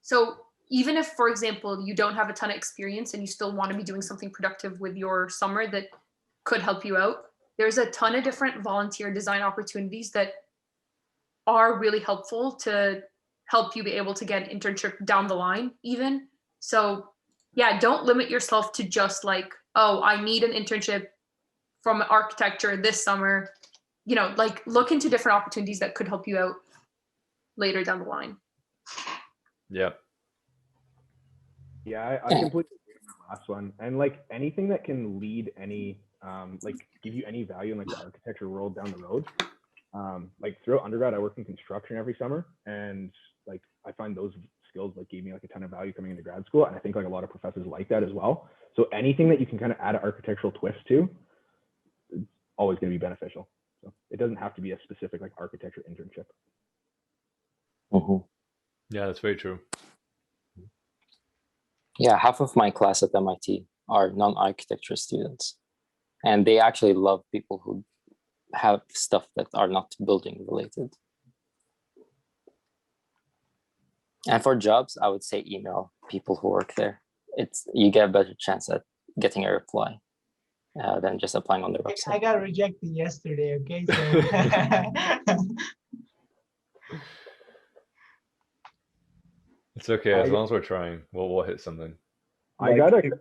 So even if, for example, you don't have a ton of experience and you still want to be doing something productive with your summer that could help you out, there's a ton of different volunteer design opportunities that are really helpful to help you be able to get an internship down the line even. So yeah, don't limit yourself to just like, oh, I need an internship from architecture this summer. Like look into different opportunities that could help you out later down the line. Yep. Yeah, I completely agree with the last one. And like anything that can lead any, like give you any value in like the architecture world down the road. Like throughout undergrad, I worked in construction every summer, and like I find those skills like gave me like a ton of value coming into grad school. And I think like a lot of professors like that as well. So anything that you can kind of add an architectural twist to, is always going to be beneficial. So it doesn't have to be a specific like architecture internship. Mm-hmm. Yeah, that's very true. Yeah, half of my class at MIT are non-architecture students, and they actually love people who have stuff that are not building related. And for jobs, I would say email people who work there. You get a better chance at getting a reply than just applying on their website. I got rejected yesterday, okay? So It's okay, as long as we're trying, we'll hit something. I got it.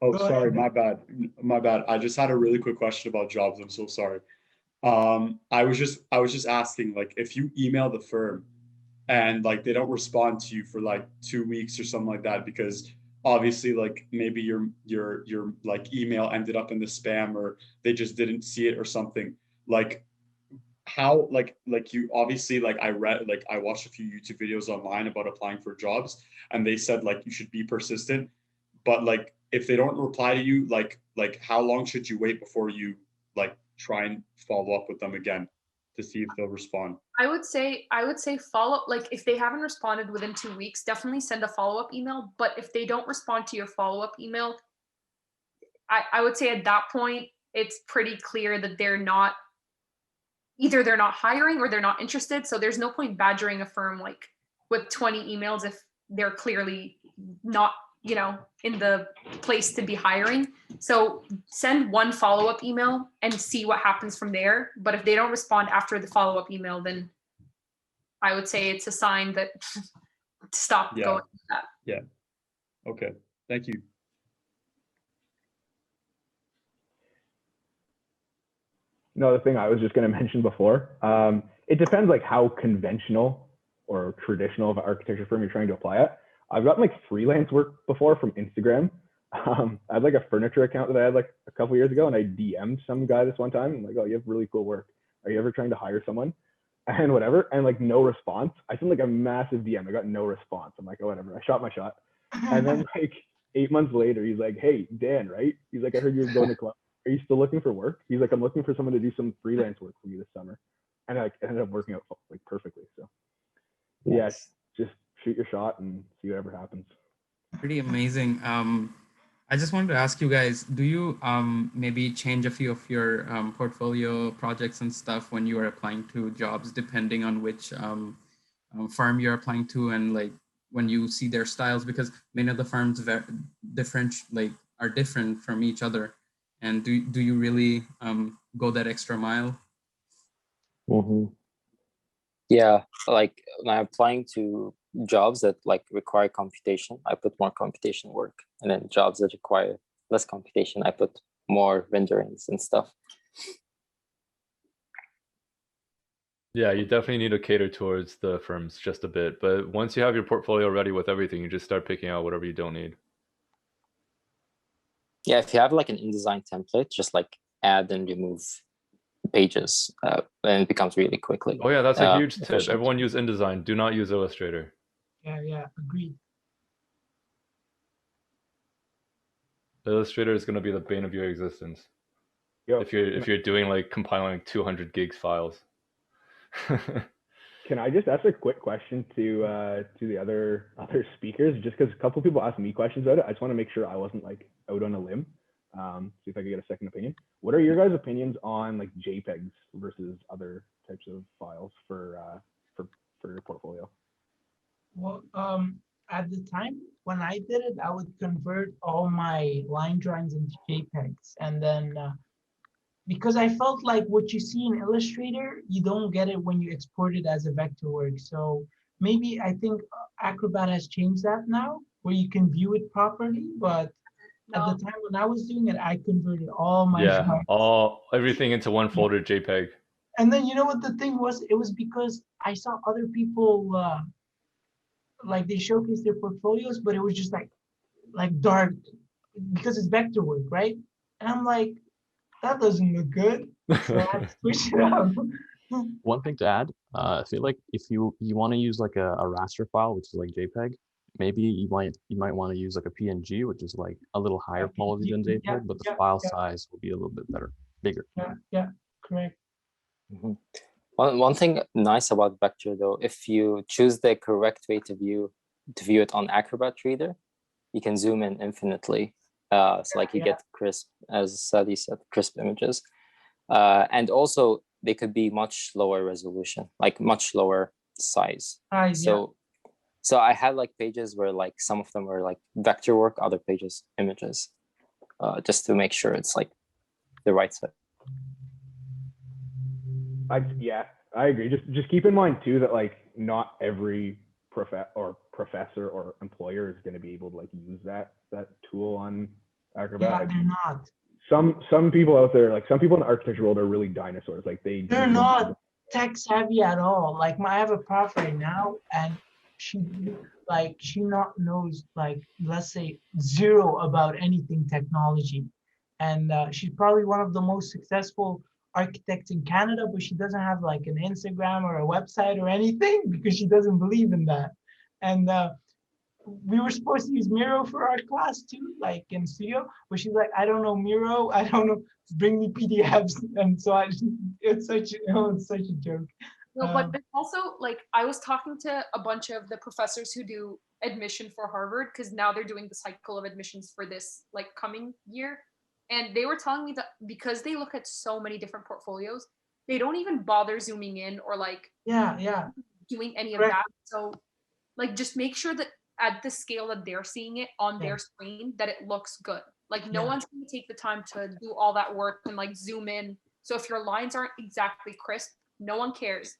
Oh, sorry, my bad. I just had a really quick question about jobs. I'm so sorry. I was just asking, like, if you email the firm and like they don't respond to you for like 2 weeks or something like that, because obviously like maybe your like email ended up in the spam, or they just didn't see it or something. Like how like you obviously, like I watched a few YouTube videos online about applying for jobs, and they said like you should be persistent, but like if they don't reply to you, like how long should you wait before you like try and follow up with them again to see if they'll respond? I would say follow, like if they haven't responded within 2 weeks, definitely send a follow-up email. But if they don't respond to your follow-up email, I would say at that point it's pretty clear that either they're not hiring or they're not interested. So there's no point badgering a firm like with 20 emails if they're clearly not, in the place to be hiring. So send one follow-up email and see what happens from there. But if they don't respond after the follow-up email, then I would say it's a sign that stop going with that. Yeah. Okay. Thank you. Another thing I was just going to mention before, it depends like how conventional or traditional of an architecture firm you're trying to apply at. I've gotten like freelance work before from Instagram. I had like a furniture account that I had like a couple years ago, and I DM'd some guy this one time. I'm like, oh, you have really cool work. Are you ever trying to hire someone? And whatever, and like no response. I sent like a massive DM. I got no response. I'm like, oh, whatever. I shot my shot. And then like 8 months later, he's like, hey, Dan, right? He's like, I heard you were going to club. Are you still looking for work? He's like, I'm looking for someone to do some freelance work for me this summer. And like, it ended up working out like perfectly. So yeah, just shoot your shot and see whatever happens. Pretty amazing. I just wanted to ask you guys, do you maybe change a few of your portfolio projects and stuff when you are applying to jobs, depending on which firm you're applying to, and like when you see their styles, because many of the firms are different from each other. And do you really go that extra mile? Mm-hmm. Yeah, like when I'm applying to jobs that like require computation, I put more computation work, and then jobs that require less computation, I put more renderings and stuff. Yeah, you definitely need to cater towards the firms just a bit, but once you have your portfolio ready with everything, you just start picking out whatever you don't need. Yeah, if you have like an InDesign template, just like add and remove pages, and it becomes really quickly. Oh yeah, that's a huge tip. efficient. Everyone use InDesign. Do not use Illustrator. Yeah, agreed. Illustrator is going to be the bane of your existence. Yo, if you're doing like compiling 200 gigs files. Can I just ask a quick question to the other speakers? Just because a couple people asked me questions about it, I just want to make sure I wasn't like out on a limb. See if I could get a second opinion. What are your guys' opinions on like JPEGs versus other types of files for your portfolio? Well, at the time when I did it, I would convert all my line drawings into JPEGs, and then because I felt like what you see in Illustrator, you don't get it when you export it as a vector work. So maybe I think Acrobat has changed that now, where you can view it properly. But at the time when I was doing it, I converted all my everything into one folder JPEG. And then you know what the thing was? It was because I saw other people like they showcased their portfolios, but it was just like dark because it's vector work, right? And I'm like, that doesn't look good. So I switched it up. One thing to add, I feel like if you want to use like a raster file, which is like JPEG, maybe you might want to use like a PNG, which is like a little higher quality than JPEG, but the file size will be a little bit bigger. Yeah, correct. Mm-hmm. One thing nice about vector though, if you choose the correct way to view it on Acrobat Reader, you can zoom in infinitely. So like you get crisp, as Sadi said, crisp images. And also they could be much lower resolution, like much lower size. So I had like pages where like some of them were like vector work, other pages images, just to make sure it's like the right size. I agree. Just keep in mind too that like not every professor or employer is going to be able to like use that tool on Acrobat. Yeah, they're not. Some people out there, like some people in the architecture world, are really dinosaurs. Like they're not tech savvy at all. Like I have a prof right now, and like she not knows like, let's say, zero about anything technology, and she's probably one of the most successful architects in Canada, but she doesn't have like an Instagram or a website or anything because she doesn't believe in that. And we were supposed to use Miro for our class too, like in studio, but she's like, I don't know Miro, I don't know, bring me PDFs. And so it's such, it's such a joke. No, but also, like, I was talking to a bunch of the professors who do admission for Harvard, because now they're doing the cycle of admissions for this like coming year. And they were telling me that because they look at so many different portfolios, they don't even bother zooming in or like doing any of that. So like, just make sure that at the scale that they're seeing it on their screen, that it looks good. Like no one's going to take the time to do all that work and like zoom in. So if your lines aren't exactly crisp, no one cares.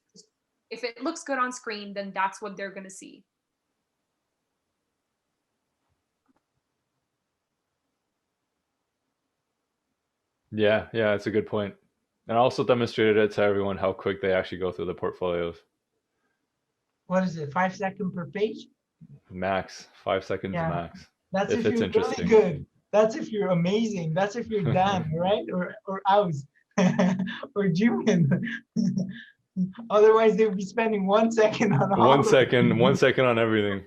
If it looks good on screen, then that's what they're going to see. Yeah, that's a good point. And I also demonstrated it to everyone how quick they actually go through the portfolios. What is it, 5 seconds per page? Max, 5 seconds max. That's if it's you're really good. That's if you're amazing. That's if you're Dan, right? Or Ous or Juman. Otherwise, they would be spending 1 second on all 1 second, 1 second on everything.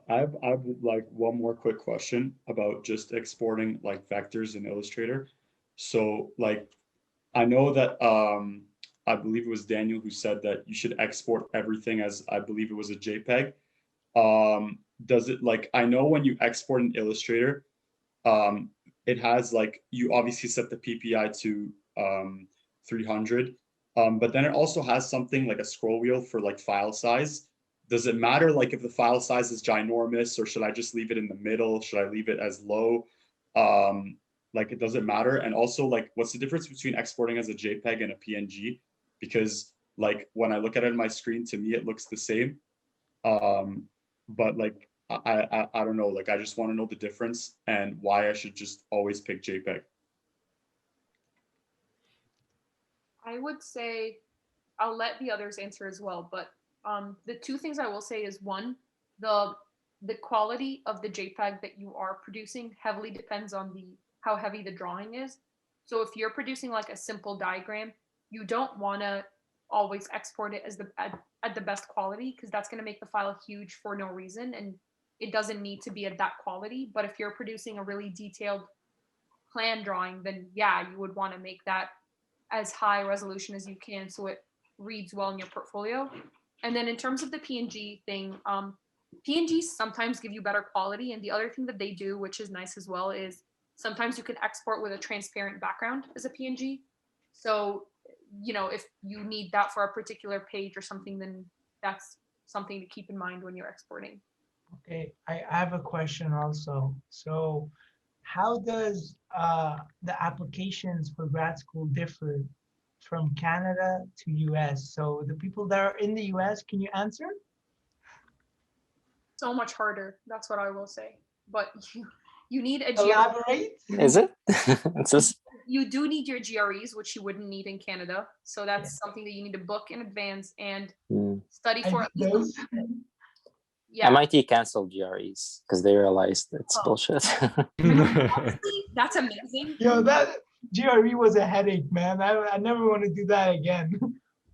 I have like one more quick question about just exporting like vectors in Illustrator. So like, I know that I believe it was Daniel who said that you should export everything as, I believe it was a JPEG. Does it like, I know when you export in Illustrator, it has like, you obviously set the PPI to 300, but then it also has something like a scroll wheel for like file size. Does it matter like if the file size is ginormous, or should I just leave it in the middle? Should I leave it as low? Like, it doesn't matter. And also like, what's the difference between exporting as a JPEG and a PNG? Because like, when I look at it on my screen, to me, it looks the same. But like, I don't know, like, I just want to know the difference and why I should just always pick JPEG. I would say, I'll let the others answer as well, but the two things I will say is, one, the quality of the JPEG that you are producing heavily depends on how heavy the drawing is. So if you're producing like a simple diagram, you don't want to always export it as at the best quality, because that's going to make the file huge for no reason, and it doesn't need to be at that quality. But if you're producing a really detailed plan drawing, then yeah, you would want to make that as high resolution as you can so it reads well in your portfolio. And then in terms of the PNG thing, PNGs sometimes give you better quality. And the other thing that they do, which is nice as well, is sometimes you can export with a transparent background as a PNG. So, you know, if you need that for a particular page or something, then that's something to keep in mind when you're exporting. Okay, I have a question also. So how does the applications for grad school differ from Canada to US? So the people that are in the US, can you answer? So much harder, that's what I will say. But you need a Elaborate? Is it? It's just... You do need your GREs, which you wouldn't need in Canada. So that's something that you need to book in advance and study for. Yeah. MIT canceled GREs because they realized it's bullshit. Honestly, that's amazing. Yo, that GRE was a headache, man. I never want to do that again.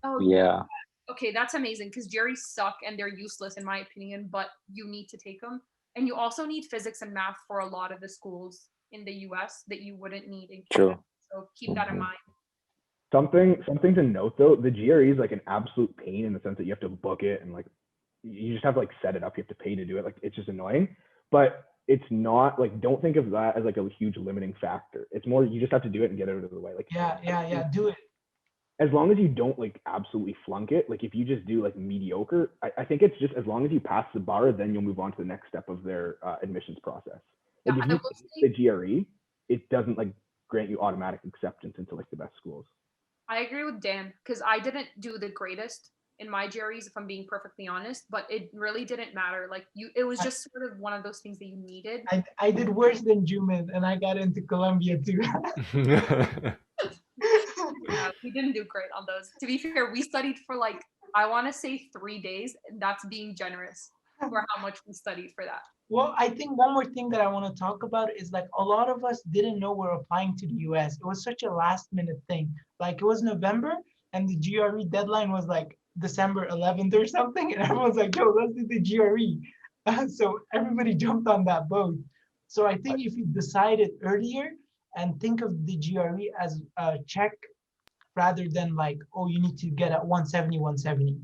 Oh yeah. Okay, that's amazing, because GREs suck and they're useless in my opinion, but you need to take them. And you also need physics and math for a lot of the schools in the US that you wouldn't need in Canada. True. So keep that in mind. Something to note though, the GRE is like an absolute pain in the sense that you have to book it, and like you just have to like set it up. You have to pay to do it. Like, it's just annoying, but it's not like, don't think of that as like a huge limiting factor. It's more, you just have to do it and get it out of the way. Like, yeah, do it. As long as you don't like absolutely flunk it, like if you just do like mediocre, I think it's just as long as you pass the bar, then you'll move on to the next step of their admissions process. Like if you take the GRE, it doesn't like grant you automatic acceptance into like the best schools. I agree with Dan, because I didn't do the greatest in my GREs, if I'm being perfectly honest, but it really didn't matter. Like it was just sort of one of those things that you needed. I did worse than Juman, and I got into Columbia too. Yeah, we We didn't do great on those. To be fair, we studied for like, I want to say 3 days. That's being generous for how much we studied for that. Well, I think one more thing that I want to talk about is like a lot of us didn't know we're applying to the US. It was such a last minute thing. Like it was November and the GRE deadline was like December 11th or something. And everyone's like, yo, let's do the GRE. So everybody jumped on that boat. So I think if you decided earlier and think of the GRE as a check rather than like, oh, you need to get at 170, 170.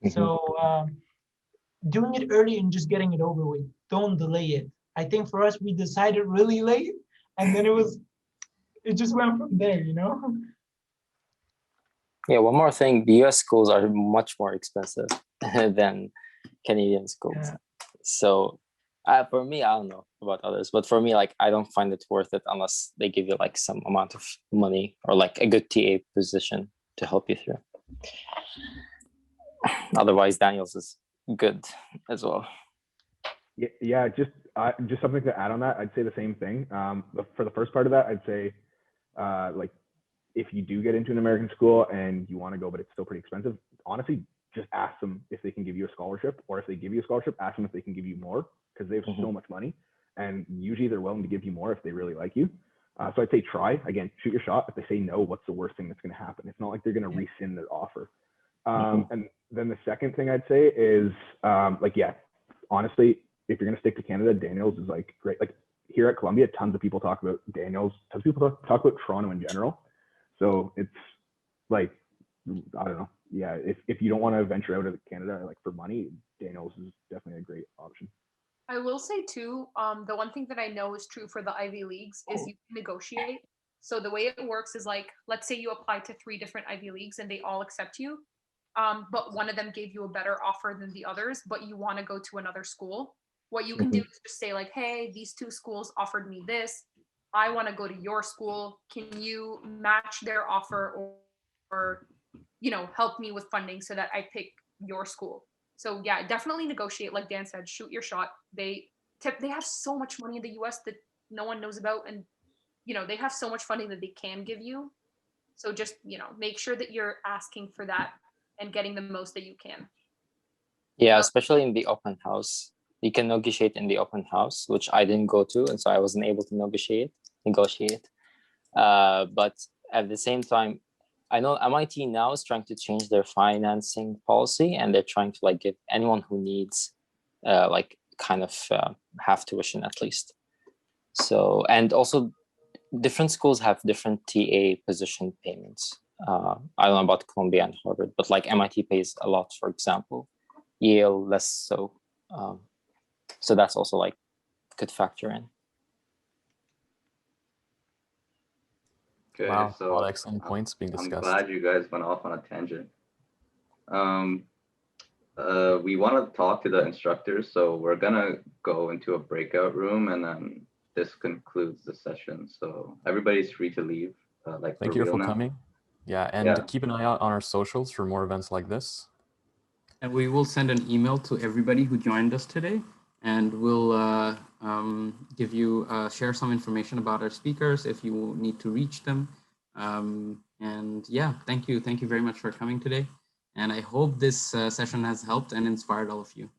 So doing it early and just getting it over with. Don't delay it. I think for us, we decided really late, and then it just went from there, you know? Yeah, one more thing, the US schools are much more expensive than Canadian schools. Yeah. So for me, I don't know about others, but for me, like, I don't find it worth it unless they give you like some amount of money or like a good TA position to help you through. Otherwise, Daniels is good as well. Yeah, just something to add on that. I'd say the same thing. For the first part of that, I'd say like if you do get into an American school and you want to go, but it's still pretty expensive, honestly, just ask them if they can give you a scholarship, or if they give you a scholarship, ask them if they can give you more, because they have so much money, and usually they're willing to give you more if they really like you. So I'd say try. Again, shoot your shot. If they say no, what's the worst thing that's going to happen? It's not like they're going to rescind their offer. And then the second thing I'd say is like, yeah, honestly, if you're going to stick to Canada, Daniels is like great. Like here at Columbia, tons of people talk about Daniels. Tons of people talk about Toronto in general. So it's like, I don't know. Yeah, if you don't want to venture out of Canada like for money, Daniels is definitely a great option. I will say too, the one thing that I know is true for the Ivy Leagues is you can negotiate. So the way it works is like, let's say you apply to 3 different Ivy Leagues and they all accept you, but one of them gave you a better offer than the others, but you want to go to another school. What you can do is just say like, hey, these 2 schools offered me this. I want to go to your school. Can you match their offer or you know, help me with funding so that I pick your school? So yeah, definitely negotiate. Like Dan said, shoot your shot. They have so much money in the US that no one knows about, and you know, they have so much funding that they can give you. So just, you know, make sure that you're asking for that and getting the most that you can. Yeah, especially in the open house. You can negotiate in the open house, which I didn't go to, and so I wasn't able to negotiate. But at the same time, I know MIT now is trying to change their financing policy, and they're trying to like give anyone who needs like kind of half tuition at least. So, and also different schools have different TA position payments. I don't know about Columbia and Harvard, but like MIT pays a lot, for example, Yale less so. So that's also like could factor in. Okay, Wow, so a lot of excellent points being discussed. I'm glad you guys went off on a tangent. We want to talk to the instructors, so we're gonna go into a breakout room, and then this concludes the session. So everybody's free to leave. Like Thank you for now. coming. Yeah, and keep an eye out on our socials for more events like this. And we will send an email to everybody who joined us today, and we'll give you share some information about our speakers if you need to reach them. And yeah, thank you very much for coming today. And I hope this session has helped and inspired all of you.